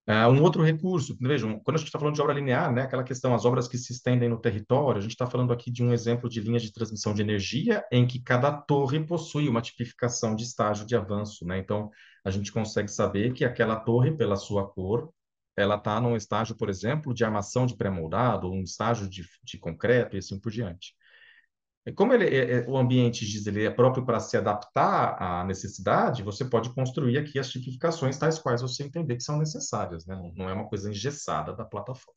Um outro recurso, vejam, quando a gente está falando de obra linear, né, aquela questão, as obras que se estendem no território, a gente está falando aqui de um exemplo de linha de transmissão de energia em que cada torre possui uma tipificação de estágio de avanço, né? Então, a gente consegue saber que aquela torre, pela sua cor, ela está num estágio, por exemplo, de armação de pré-moldado, um estágio de concreto e assim por diante. Como o ambiente GIS ele é próprio para se adaptar à necessidade, você pode construir aqui as tipificações tais quais você entender que são necessárias, né? Não é uma coisa engessada da plataforma.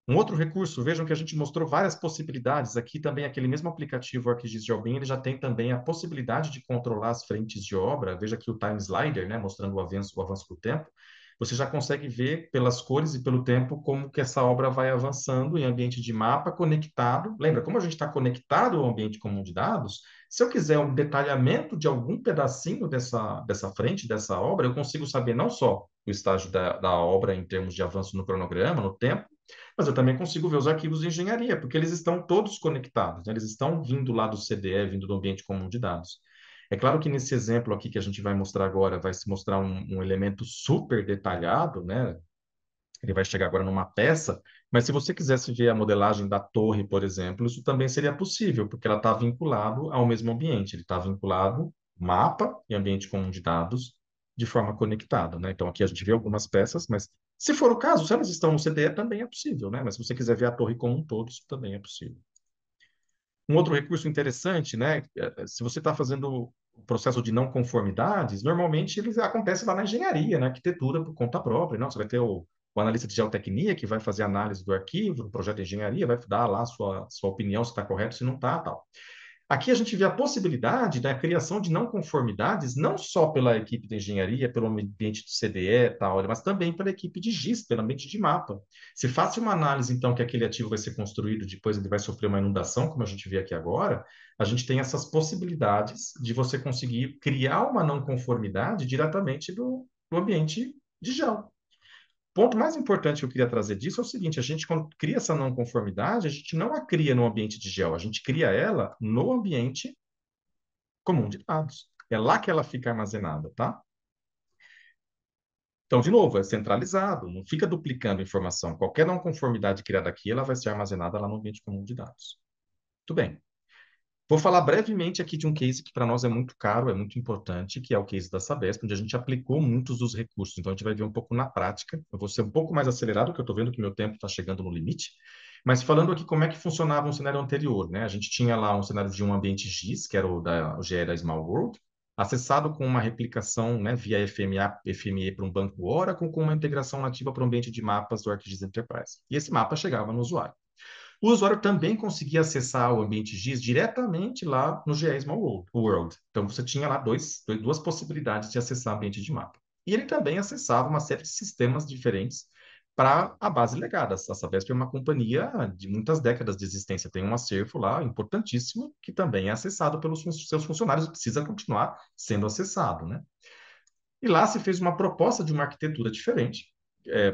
Um outro recurso, vejam que a gente mostrou várias possibilidades. Aqui também, aquele mesmo aplicativo ArcGIS Geobim, ele já tem também a possibilidade de controlar as frentes de obra. Veja aqui o Time Slider, né, mostrando o avanço do tempo. Você já consegue ver pelas cores e pelo tempo como que essa obra vai avançando em ambiente de mapa conectado. Lembra, como a gente está conectado ao ambiente comum de dados, se eu quiser um detalhamento de algum pedacinho dessa frente, dessa obra, eu consigo saber não só o estágio da obra em termos de avanço no cronograma, no tempo, mas eu também consigo ver os arquivos de engenharia, porque eles estão todos conectados, né? Eles estão vindo lá do CDE, vindo do ambiente comum de dados. É claro que nesse exemplo aqui que a gente vai mostrar agora, vai se mostrar um elemento super detalhado, né? Ele vai chegar agora numa peça, mas se você quisesse ver a modelagem da torre, por exemplo, isso também seria possível, porque ela está vinculado ao mesmo ambiente, ele está vinculado mapa e ambiente comum de dados de forma conectada, né? Então aqui a gente vê algumas peças, mas se for o caso, se elas estão no CDE, também é possível, né? Mas se você quiser ver a torre como um todo, isso também é possível. Um outro recurso interessante, né? Se você está fazendo o processo de não conformidades, normalmente ele acontece lá na engenharia, na arquitetura por conta própria. Não, você vai ter o analista de geotecnia que vai fazer análise do arquivo, do projeto de engenharia, vai dar lá a sua opinião se está correto, se não está, tal. Aqui a gente vê a possibilidade da criação de não conformidades, não só pela equipe de engenharia, pelo ambiente de CDE e tal, mas também pela equipe de GIS, pelo ambiente de mapa. Se faz uma análise, então, que aquele ativo vai ser construído, depois ele vai sofrer uma inundação, como a gente vê aqui agora, a gente tem essas possibilidades de você conseguir criar uma não conformidade diretamente do ambiente de gel. Ponto mais importante que eu queria trazer disso é o seguinte: a gente, quando cria essa não conformidade, a gente não a cria no ambiente de gel, a gente cria ela no ambiente comum de dados. É lá que ela fica armazenada, tá? Então, de novo, é centralizado, não fica duplicando informação. Qualquer não conformidade criada aqui, ela vai ser armazenada lá no ambiente comum de dados. Muito bem. Vou falar brevemente aqui de um case que para nós é muito caro, é muito importante, que é o case da Sabesp, onde a gente aplicou muitos dos recursos. Então, a gente vai ver um pouco na prática. Eu vou ser um pouco mais acelerado, porque eu estou vendo que meu tempo está chegando no limite. Mas falando aqui como é que funcionava um cenário anterior, né? A gente tinha lá um cenário de um ambiente GIS, que era o GE da Small World, acessado com uma replicação, né, via FME para um banco Oracle, com uma integração nativa para o ambiente de mapas do ArcGIS Enterprise. E esse mapa chegava no usuário. O usuário também conseguia acessar o ambiente GIS diretamente lá no GE Small World. Então, você tinha lá duas possibilidades de acessar o ambiente de mapa. E ele também acessava uma série de sistemas diferentes para a base legada. A Sabesp é uma companhia de muitas décadas de existência, tem um acervo lá importantíssimo que também é acessado pelos seus funcionários e precisa continuar sendo acessado, né? E lá se fez uma proposta de uma arquitetura diferente,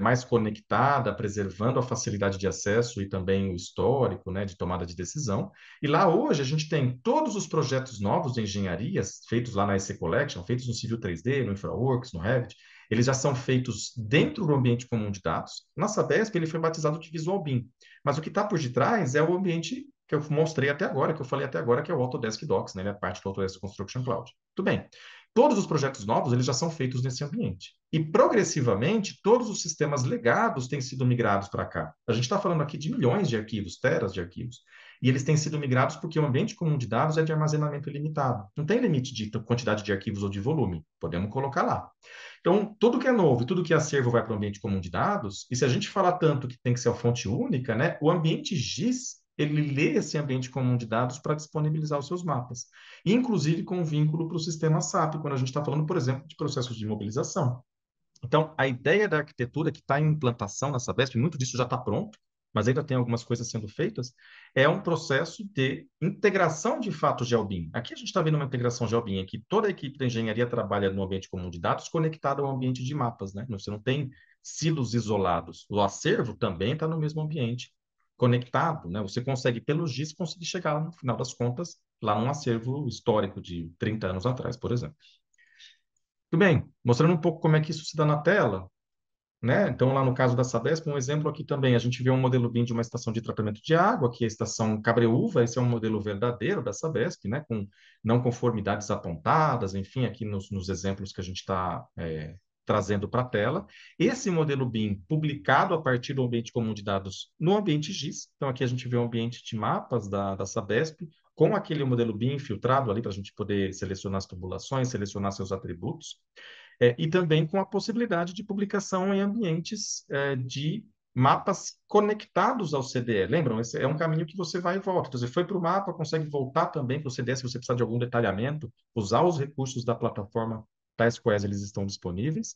mais conectada, preservando a facilidade de acesso e também o histórico, né, de tomada de decisão. E lá hoje a gente tem todos os projetos novos de engenharias feitos lá na EC Collection, feitos no Civil 3D, no InfraWorks, no Revit, eles já são feitos dentro do ambiente comum de dados. Na Sabesp ele foi batizado de Visual BIM, mas o que está por detrás é o ambiente que eu mostrei até agora, que eu falei até agora, que é o Autodesk Docs, né? Ele é parte do Autodesk Construction Cloud. Tudo bem. Todos os projetos novos, eles já são feitos nesse ambiente. E, progressivamente, todos os sistemas legados têm sido migrados para cá. A gente está falando aqui de milhões de arquivos, teras de arquivos, e eles têm sido migrados porque o ambiente comum de dados é de armazenamento ilimitado. Não tem limite de quantidade de arquivos ou de volume. Podemos colocar lá. Então, tudo que é novo, tudo que é acervo vai para o ambiente comum de dados, e se a gente falar tanto que tem que ser a fonte única, né, o ambiente GIS, ele lê esse ambiente comum de dados para disponibilizar os seus mapas, inclusive com vínculo para o sistema SAP, quando a gente está falando, por exemplo, de processos de mobilização. Então, a ideia da arquitetura que está em implantação na Sabesp, muito disso já está pronto, mas ainda tem algumas coisas sendo feitas, é um processo de integração de fato GeoBIM. Aqui a gente está vendo uma integração GeoBIM, em que toda a equipe da engenharia trabalha no ambiente comum de dados conectado ao ambiente de mapas, né? Você não tem silos isolados. O acervo também está no mesmo ambiente, conectado, né? Você consegue, pelo GIS, conseguir chegar, no final das contas, lá num acervo histórico de 30 anos atrás, por exemplo. Tudo bem, mostrando um pouco como é que isso se dá na tela, né? Então, lá no caso da Sabesp, um exemplo aqui também, a gente vê um modelo BIM de uma estação de tratamento de água, que é a estação Cabreúva, esse é um modelo verdadeiro da Sabesp, né? Com não conformidades apontadas, enfim, aqui nos exemplos que a gente está trazendo para a tela. Esse modelo BIM, publicado a partir do ambiente comum de dados no ambiente GIS, então aqui a gente vê o ambiente de mapas da Sabesp, com aquele modelo BIM filtrado ali para a gente poder selecionar as tubulações, selecionar seus atributos, e também com a possibilidade de publicação em ambientes de mapas conectados ao CDE. Lembram? Esse é um caminho que você vai e volta. Então, você foi para o mapa, consegue voltar também para o CDE se você precisar de algum detalhamento, usar os recursos da plataforma tais quais eles estão disponíveis,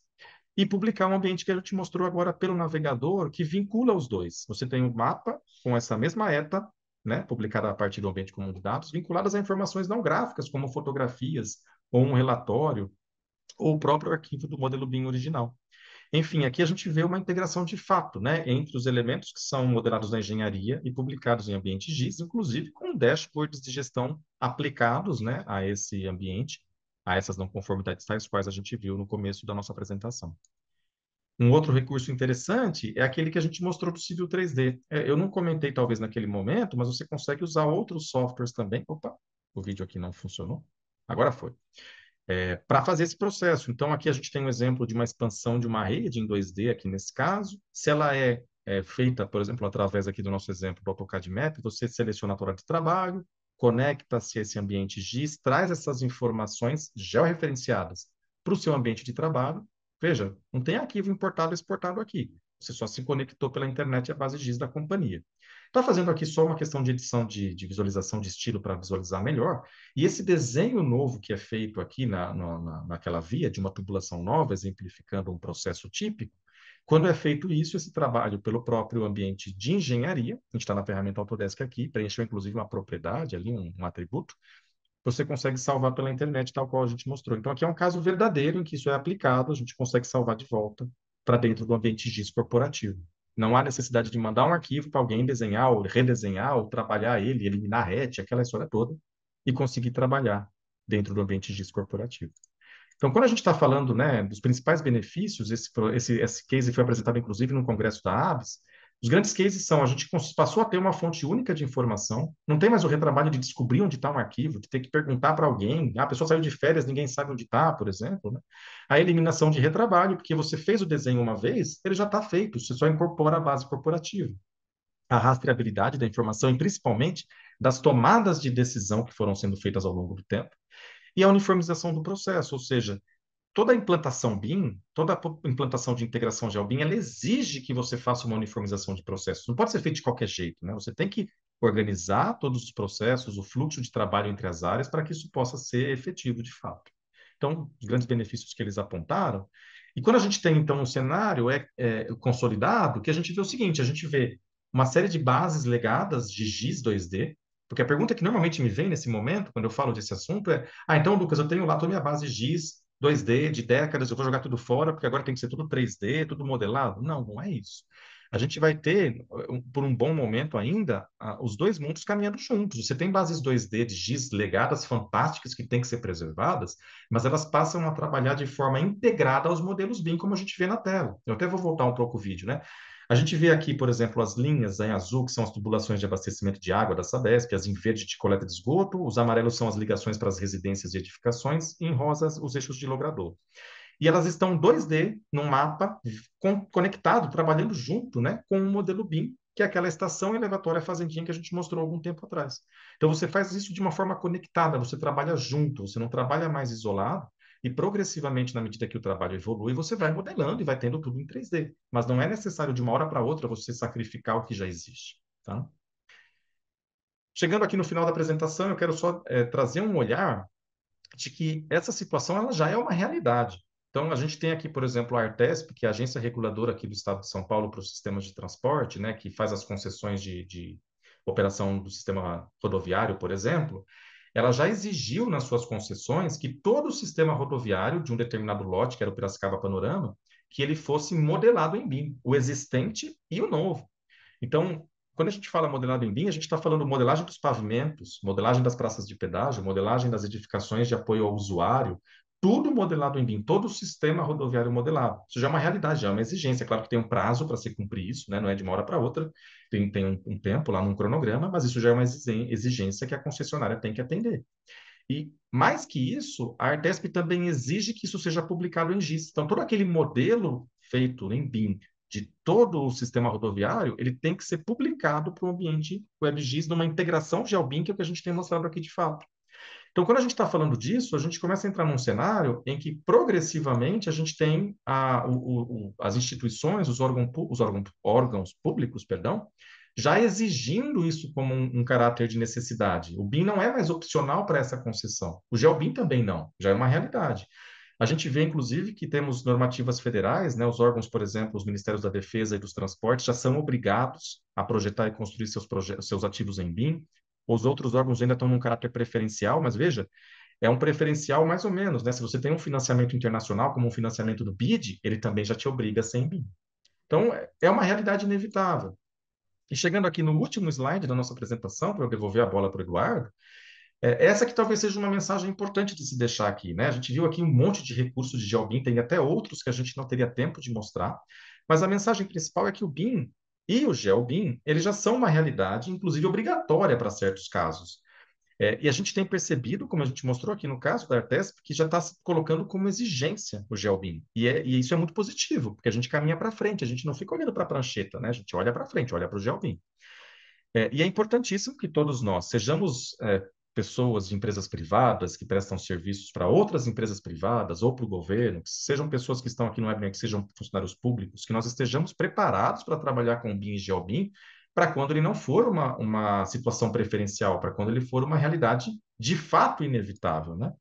e publicar um ambiente que a gente mostrou agora pelo navegador, que vincula os dois. Você tem um mapa com essa mesma ETA, né, publicada a partir do ambiente comum de dados, vinculadas a informações não gráficas, como fotografias ou um relatório, ou o próprio arquivo do modelo BIM original. Enfim, aqui a gente vê uma integração de fato, né, entre os elementos que são modelados na engenharia e publicados em ambiente GIS, inclusive com dashboards de gestão aplicados, né, a esse ambiente, a essas não conformidades tais quais a gente viu no começo da nossa apresentação. Um outro recurso interessante é aquele que a gente mostrou do Civil 3D. Eu não comentei talvez naquele momento, mas você consegue usar outros softwares também. Opa, o vídeo aqui não funcionou. Agora foi para fazer esse processo. Então, aqui a gente tem um exemplo de uma expansão de uma rede em 2D, aqui nesse caso. Se ela é feita, por exemplo, através aqui do nosso exemplo do AutoCAD Map, você seleciona a torre de trabalho, conecta-se a esse ambiente GIS, traz essas informações georreferenciadas para o seu ambiente de trabalho. Veja, não tem arquivo importado ou exportado aqui. Você só se conectou pela internet à base GIS da companhia. Está fazendo aqui só uma questão de edição de visualização de estilo para visualizar melhor. E esse desenho novo que é feito aqui naquela via, de uma tubulação nova, exemplificando um processo típico, quando é feito isso, esse trabalho pelo próprio ambiente de engenharia, a gente está na ferramenta Autodesk aqui, preencheu inclusive uma propriedade ali, um atributo, você consegue salvar pela internet, tal qual a gente mostrou. Então, aqui é um caso verdadeiro em que isso é aplicado, a gente consegue salvar de volta para dentro do ambiente GIS corporativo. Não há necessidade de mandar um arquivo para alguém desenhar, ou redesenhar, ou trabalhar ele, eliminar RET, aquela história toda, e conseguir trabalhar dentro do ambiente GIS corporativo. Então, quando a gente está falando, né, dos principais benefícios, esse case foi apresentado, inclusive, no congresso da ABS, os grandes cases são, a gente passou a ter uma fonte única de informação, não tem mais o retrabalho de descobrir onde está um arquivo, de ter que perguntar para alguém, a pessoa saiu de férias, ninguém sabe onde está, por exemplo, né? A eliminação de retrabalho, porque você fez o desenho uma vez, ele já está feito, você só incorpora a base corporativa. a rastreabilidade da informação e principalmente das tomadas de decisão que foram sendo feitas ao longo do tempo, e a uniformização do processo, ou seja, toda a implantação BIM, toda a implantação de integração GeoBIM, ela exige que você faça uma uniformização de processos. Não pode ser feito de qualquer jeito, né? Você tem que organizar todos os processos, o fluxo de trabalho entre as áreas para que isso possa ser efetivo de fato. Então, os grandes benefícios que eles apontaram. E quando a gente tem, então, um cenário consolidado, que a gente vê o seguinte, a gente vê uma série de bases legadas de GIS 2D, porque a pergunta que normalmente me vem nesse momento, quando eu falo desse assunto, é: ah, então, Lucas, eu tenho lá toda a minha base GIS 2D de décadas, eu vou jogar tudo fora, porque agora tem que ser tudo 3D, tudo modelado. Não, não é isso. A gente vai ter, por um bom momento ainda, os dois mundos caminhando juntos. Você tem bases 2D de GIS legadas fantásticas que têm que ser preservadas, mas elas passam a trabalhar de forma integrada aos modelos BIM, como a gente vê na tela. Eu até vou voltar um pouco o vídeo, né? A gente vê aqui, por exemplo, as linhas em azul, que são as tubulações de abastecimento de água da Sabesp, as em verde de coleta de esgoto, os amarelos são as ligações para as residências e edificações, e em rosa os eixos de logrador. E elas estão 2D num mapa conectado, trabalhando junto, né, com o modelo BIM, que é aquela estação elevatória fazendinha que a gente mostrou algum tempo atrás. Então você faz isso de uma forma conectada, você trabalha junto, você não trabalha mais isolado, e progressivamente, na medida que o trabalho evolui, você vai modelando e vai tendo tudo em 3D. Mas não é necessário de uma hora para outra você sacrificar o que já existe, tá? Chegando aqui no final da apresentação, eu quero só trazer um olhar de que essa situação ela já é uma realidade. Então, a gente tem aqui, por exemplo, a Artesp, que é a agência reguladora aqui do Estado de São Paulo para os sistemas de transporte, né, que faz as concessões de operação do sistema rodoviário, por exemplo. Ela já exigiu nas suas concessões que todo o sistema rodoviário de um determinado lote, que era o Piracicaba Panorama, que ele fosse modelado em BIM, o existente e o novo. Então, quando a gente fala modelado em BIM, a gente está falando modelagem dos pavimentos, modelagem das praças de pedágio, modelagem das edificações de apoio ao usuário, tudo modelado em BIM, todo o sistema rodoviário modelado. Isso já é uma realidade, já é uma exigência. Claro que tem um prazo para se cumprir isso, né? Não é de uma hora para outra, tem um tempo lá num cronograma, mas isso já é uma exigência que a concessionária tem que atender. E, mais que isso, a Artesp também exige que isso seja publicado em GIS. Então, todo aquele modelo feito em BIM de todo o sistema rodoviário, ele tem que ser publicado para o ambiente WebGIS numa integração GeoBIM, que é o que a gente tem mostrado aqui de fato. Então, quando a gente está falando disso, a gente começa a entrar num cenário em que, progressivamente, a gente tem as instituições, órgãos públicos, perdão, já exigindo isso como um caráter de necessidade. O BIM não é mais opcional para essa concessão. O GeoBIM também não, já é uma realidade. A gente vê, inclusive, que temos normativas federais, né? Os órgãos, por exemplo, os Ministérios da Defesa e dos Transportes já são obrigados a projetar e construir seus ativos em BIM. Os outros órgãos ainda estão num caráter preferencial, mas veja, é um preferencial mais ou menos, né? Se você tem um financiamento internacional, como um financiamento do BID, ele também já te obriga a ser em BIM. Então, é uma realidade inevitável. E chegando aqui no último slide da nossa apresentação, para eu devolver a bola para o Eduardo, essa que talvez seja uma mensagem importante de se deixar aqui, né? A gente viu aqui um monte de recursos de GeoBIM, tem até outros que a gente não teria tempo de mostrar, mas a mensagem principal é que o BIM e o GeoBIM, eles já são uma realidade, inclusive obrigatória para certos casos. E a gente tem percebido, como a gente mostrou aqui no caso da Artesp, que já está se colocando como exigência o GeoBIM. E isso é muito positivo, porque a gente caminha para frente, a gente não fica olhando para a prancheta, né? A gente olha para frente, olha para o GeoBIM. E é importantíssimo que todos nós sejamos pessoas de empresas privadas que prestam serviços para outras empresas privadas ou para o governo, que sejam pessoas que estão aqui no webinar, que sejam funcionários públicos, que nós estejamos preparados para trabalhar com o BIM e GeoBIM para quando ele não for uma situação preferencial, para quando ele for uma realidade de fato inevitável, né?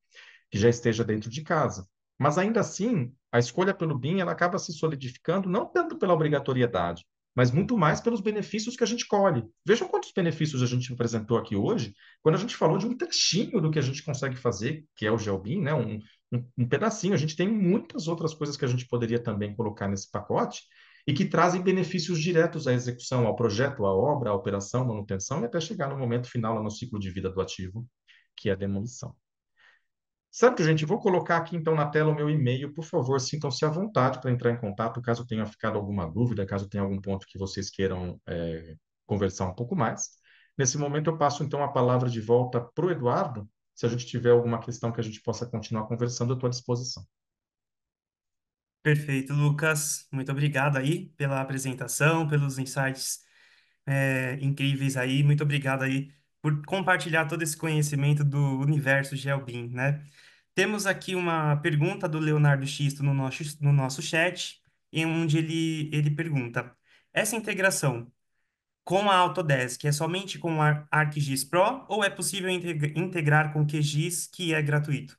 Que já esteja dentro de casa. Mas ainda assim, a escolha pelo BIM ela acaba se solidificando não tanto pela obrigatoriedade, mas muito mais pelos benefícios que a gente colhe. Vejam quantos benefícios a gente apresentou aqui hoje, quando a gente falou de um trechinho do que a gente consegue fazer, que é o GeoBIM, né? Um pedacinho. A gente tem muitas outras coisas que a gente poderia também colocar nesse pacote e que trazem benefícios diretos à execução, ao projeto, à obra, à operação, manutenção e até chegar no momento final, lá no ciclo de vida do ativo, que é a demolição. Certo, gente? Vou colocar aqui então na tela o meu e-mail. Por favor, sintam-se à vontade para entrar em contato, caso tenha ficado alguma dúvida, caso tenha algum ponto que vocês queiram conversar um pouco mais. Nesse momento, eu passo então a palavra de volta para o Eduardo. Se a gente tiver alguma questão que a gente possa continuar conversando, eu estou à disposição. Perfeito, Lucas. Muito obrigado aí pela apresentação, pelos insights incríveis aí. Muito obrigado aí por compartilhar todo esse conhecimento do universo GeoBeam, né? Temos aqui uma pergunta do Leonardo Xisto no nosso chat, em onde ele pergunta: essa integração com a Autodesk é somente com o ArcGIS Pro ou é possível integrar com o QGIS, que é gratuito?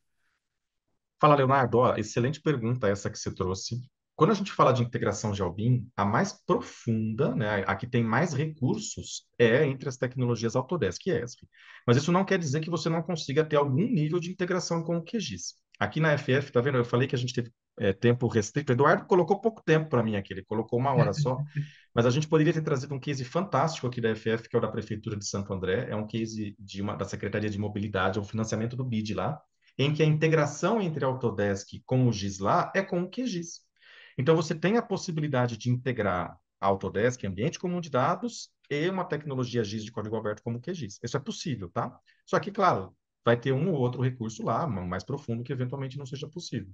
Fala, Leonardo. Ó, excelente pergunta essa que você trouxe. Quando a gente fala de integração de Albin, a mais profunda, né, a que tem mais recursos, é entre as tecnologias Autodesk e ESP. Mas isso não quer dizer que você não consiga ter algum nível de integração com o QGIS. Aqui na FF, tá vendo? Eu falei que a gente teve tempo restrito. O Eduardo colocou pouco tempo para mim aqui, ele colocou 1 hora só. Mas a gente poderia ter trazido um case fantástico aqui da FF, que é o da Prefeitura de Santo André. É um case da Secretaria de Mobilidade, é o financiamento do BID lá, em que a integração entre a Autodesk com o GIS lá é com o QGIS. Então, você tem a possibilidade de integrar a Autodesk, ambiente comum de dados, e uma tecnologia GIS de código aberto como o QGIS. Isso é possível, tá? Só que, claro, vai ter um ou outro recurso lá, mais profundo, que eventualmente não seja possível.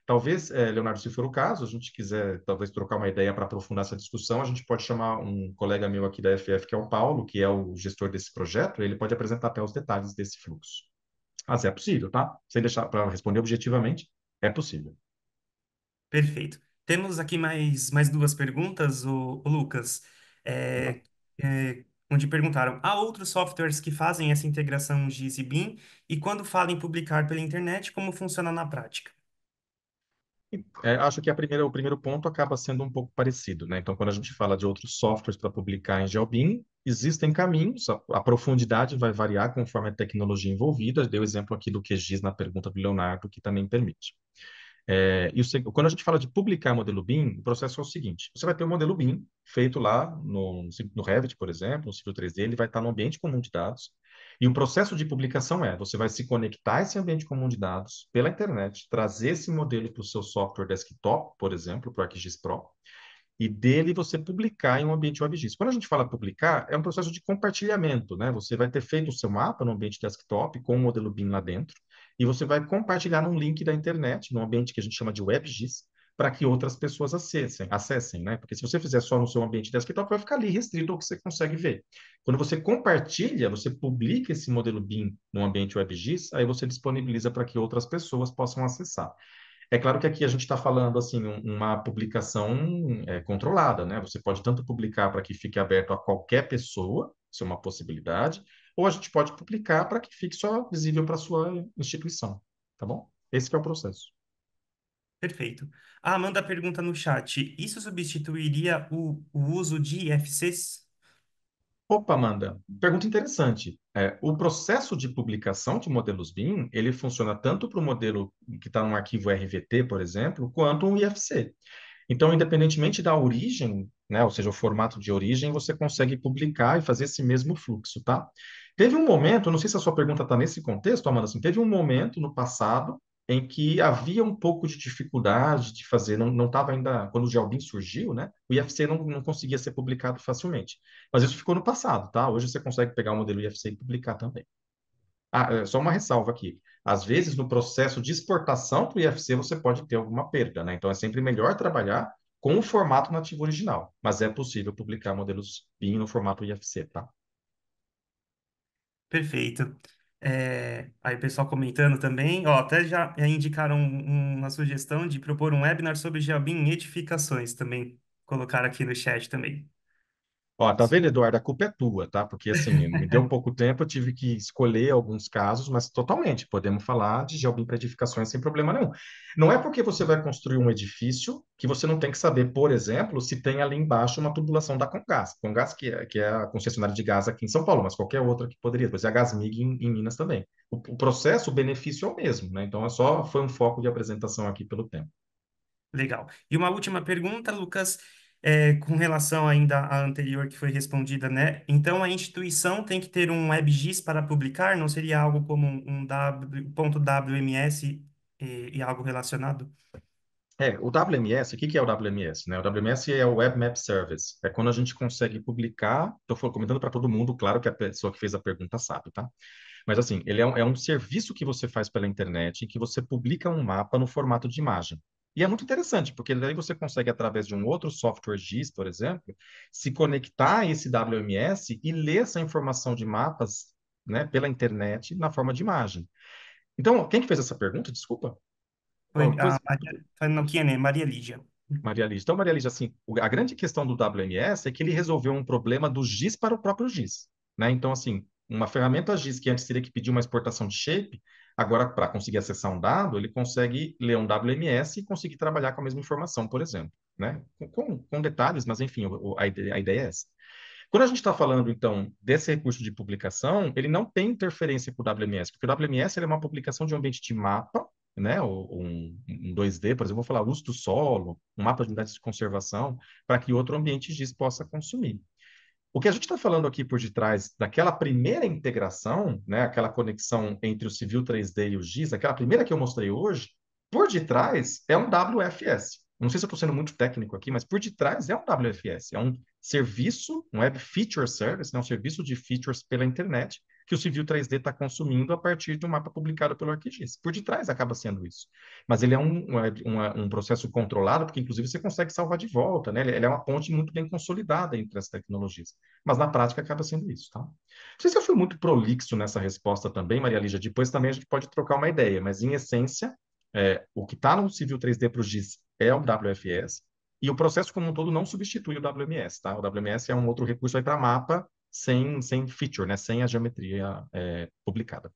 Talvez, Leonardo, se for o caso, a gente quiser talvez trocar uma ideia para aprofundar essa discussão, a gente pode chamar um colega meu aqui da FF, que é o Paulo, que é o gestor desse projeto, ele pode apresentar até os detalhes desse fluxo. Mas é possível, tá? Sem deixar para responder objetivamente, é possível. Perfeito. Temos aqui mais duas perguntas, o Lucas, Tá? onde perguntaram: há outros softwares que fazem essa integração GIS e BIM? E quando fala em publicar pela internet, como funciona na prática? Acho que o primeiro ponto acaba sendo um pouco parecido, né? Então, quando a gente fala de outros softwares para publicar em GeoBeam, existem caminhos, a profundidade vai variar conforme a tecnologia envolvida. Dei o exemplo aqui do QGIS na pergunta do Leonardo, que também permite. Quando a gente fala de publicar modelo BIM, o processo é o seguinte: você vai ter um modelo BIM feito lá no Revit, por exemplo, no Civil 3D, ele vai estar no ambiente comum de dados. E o processo de publicação você vai se conectar a esse ambiente comum de dados pela internet, trazer esse modelo para o seu software desktop, por exemplo, para o ArcGIS Pro, e dele você publicar em um ambiente WebGIS. Quando a gente fala publicar, é um processo de compartilhamento, né? Você vai ter feito o seu mapa no ambiente desktop com o modelo BIM lá dentro, e você vai compartilhar num link da internet, num ambiente que a gente chama de WebGIS, para que outras pessoas acessem, né? Porque se você fizer só no seu ambiente desktop, vai ficar ali restrito ao que você consegue ver. Quando você compartilha, você publica esse modelo BIM no ambiente WebGIS, aí você disponibiliza para que outras pessoas possam acessar. É claro que aqui a gente está falando assim uma publicação controlada, né? Você pode tanto publicar para que fique aberto a qualquer pessoa, isso é uma possibilidade, ou a gente pode publicar para que fique só visível para a sua instituição, tá bom? Esse que é o processo. Perfeito. A Amanda pergunta no chat: isso substituiria o uso de IFCs? Opa, Amanda, pergunta interessante. O processo de publicação de modelos BIM, ele funciona tanto para o modelo que está num arquivo RVT, por exemplo, quanto um IFC. Então, independentemente da origem, né, ou seja, o formato de origem, você consegue publicar e fazer esse mesmo fluxo, tá? Teve um momento, não sei se a sua pergunta está nesse contexto, Amanda, assim, teve um momento no passado em que havia um pouco de dificuldade de fazer, não estava ainda, quando o GeoBIM surgiu, né, o IFC não conseguia ser publicado facilmente. Mas isso ficou no passado, tá? Hoje você consegue pegar o modelo IFC e publicar também. Só uma ressalva aqui. Às vezes, no processo de exportação para o IFC, você pode ter alguma perda, né? Então, é sempre melhor trabalhar com o formato nativo original, mas é possível publicar modelos BIM no formato IFC, tá? Perfeito. Aí o pessoal comentando também, ó, até já indicaram uma sugestão de propor um webinar sobre GeoBIM em edificações também. Colocar aqui no chat também. Ó, tá vendo, Eduardo? A culpa é tua, tá? Porque assim, me deu pouco tempo, eu tive que escolher alguns casos, mas totalmente, podemos falar de GeoBIM para edificações sem problema nenhum. Não é porque você vai construir um edifício que você não tem que saber, por exemplo, se tem ali embaixo uma tubulação da Comgás. Comgás, que é a concessionária de gás aqui em São Paulo, mas qualquer outra que poderia, pois é a Gasmig em Minas também. O processo, o benefício é o mesmo, né? Então, foi um foco de apresentação aqui pelo tempo. Legal. E uma última pergunta, Lucas, com relação ainda à anterior que foi respondida, né? Então, a instituição tem que ter um WebGIS para publicar? Não seria algo como um ponto .wms e algo relacionado? O WMS, o que é o WMS, né? O WMS é o Web Map Service. É quando a gente consegue publicar. Estou comentando para todo mundo, claro que a pessoa que fez a pergunta sabe, tá? Mas assim, ele é um serviço que você faz pela internet em que você publica um mapa no formato de imagem. E é muito interessante, porque daí você consegue, através de um outro software GIS, por exemplo, se conectar a esse WMS e ler essa informação de mapas, né, pela internet na forma de imagem. Então, quem que fez essa pergunta? Desculpa. Foi a Pois, Maria, foi no Q&A, Maria Lígia. Maria Lígia. Então, Maria Lígia, assim, a grande questão do WMS é que ele resolveu um problema do GIS para o próprio GIS, né? Então, assim, uma ferramenta GIS que antes teria que pedir uma exportação de shape, agora, para conseguir acessar um dado, ele consegue ler um WMS e conseguir trabalhar com a mesma informação, por exemplo, né? Com detalhes, mas, enfim, a ideia é essa. Quando a gente está falando, então, desse recurso de publicação, ele não tem interferência com o WMS, porque o WMS ele é uma publicação de um ambiente de mapa, né, ou um 2D, por exemplo, vou falar uso do solo, um mapa de unidades de conservação, para que outro ambiente GIS possa consumir. O que a gente está falando aqui por detrás daquela primeira integração, né, aquela conexão entre o Civil 3D e o GIS, aquela primeira que eu mostrei hoje, por detrás é um WFS. Não sei se eu estou sendo muito técnico aqui, mas por detrás é um WFS, é um serviço, um Web Feature Service, né, um serviço de features pela internet que o Civil 3D está consumindo a partir de um mapa publicado pelo ArcGIS. Por detrás acaba sendo isso. Mas ele é um processo controlado, porque inclusive você consegue salvar de volta, né? Ele é uma ponte muito bem consolidada entre as tecnologias. Mas na prática acaba sendo isso, tá? Não sei se eu fui muito prolixo nessa resposta também, Maria Lígia. Depois também a gente pode trocar uma ideia, mas em essência, o que está no Civil 3D para o GIS é o WFS, e o processo como um todo não substitui o WMS, tá? O WMS é um outro recurso aí para mapa sem feature, né? Sem a geometria publicada.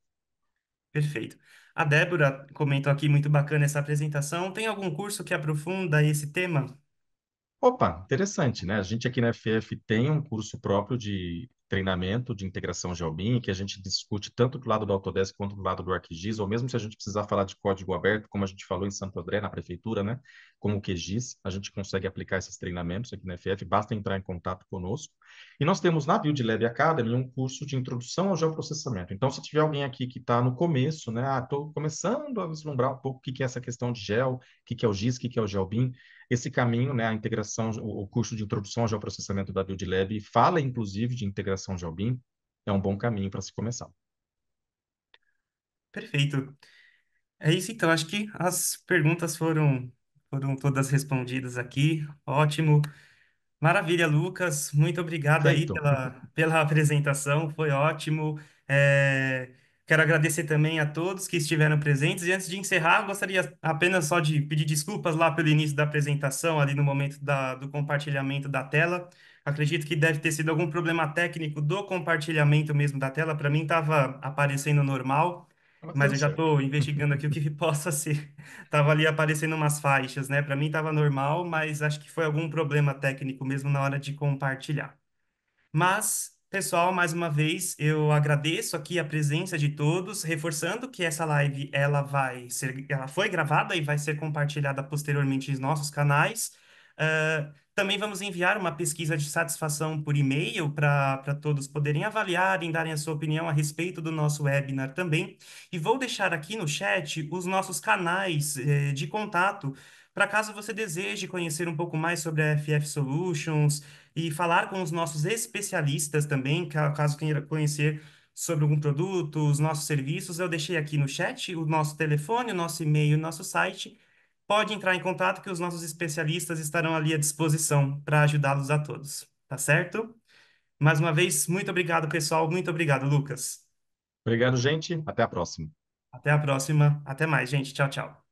Perfeito. A Débora comentou aqui, muito bacana essa apresentação. Tem algum curso que aprofunda esse tema? Opa, interessante, né? A gente aqui na FF tem um curso próprio de treinamento de integração GeoBIM, que a gente discute tanto do lado do Autodesk quanto do lado do ArcGIS, ou mesmo se a gente precisar falar de código aberto, como a gente falou em Santo André, na prefeitura, né? Como o QGIS, a gente consegue aplicar esses treinamentos aqui na FF, basta entrar em contato conosco. E nós temos na Build Lab Academy um curso de introdução ao geoprocessamento. Então, se tiver alguém aqui que está no começo, né? Ah, estou começando a vislumbrar um pouco o que que é essa questão de gel, o que que é o GIS, o que que é o GeoBIM, esse caminho, né, a integração, o curso de introdução ao geoprocessamento da Build Lab fala, inclusive, de integração GeoBIM, é um bom caminho para se começar. Perfeito. É isso então, acho que as perguntas foram todas respondidas aqui. Ótimo. Maravilha, Lucas. Muito obrigado aí Feito. pela apresentação, foi ótimo. É, quero agradecer também a todos que estiveram presentes. E antes de encerrar, gostaria apenas só de pedir desculpas lá pelo início da apresentação, ali no momento do compartilhamento da tela. Acredito que deve ter sido algum problema técnico do compartilhamento mesmo da tela. Para mim estava aparecendo normal, Mas mas deu eu já certo. estou investigando aqui o que possa ser. Tava ali aparecendo umas faixas, né? Para mim tava normal, mas acho que foi algum problema técnico mesmo na hora de compartilhar. Mas, pessoal, mais uma vez, eu agradeço aqui a presença de todos, reforçando que essa live ela foi gravada e vai ser compartilhada posteriormente nos nossos canais. Também vamos enviar uma pesquisa de satisfação por e-mail para todos poderem avaliar e darem a sua opinião a respeito do nosso webinar também. E vou deixar aqui no chat os nossos canais, de contato, para caso você deseje conhecer um pouco mais sobre a FF Solutions e falar com os nossos especialistas também, caso queira conhecer sobre algum produto, os nossos serviços, eu deixei aqui no chat o nosso telefone, o nosso e-mail, o nosso site. Pode entrar em contato que os nossos especialistas estarão ali à disposição para ajudá-los a todos, tá certo? Mais uma vez, muito obrigado, pessoal. Muito obrigado, Lucas. Obrigado, gente. Até a próxima. Até a próxima. Até mais, gente. Tchau, tchau.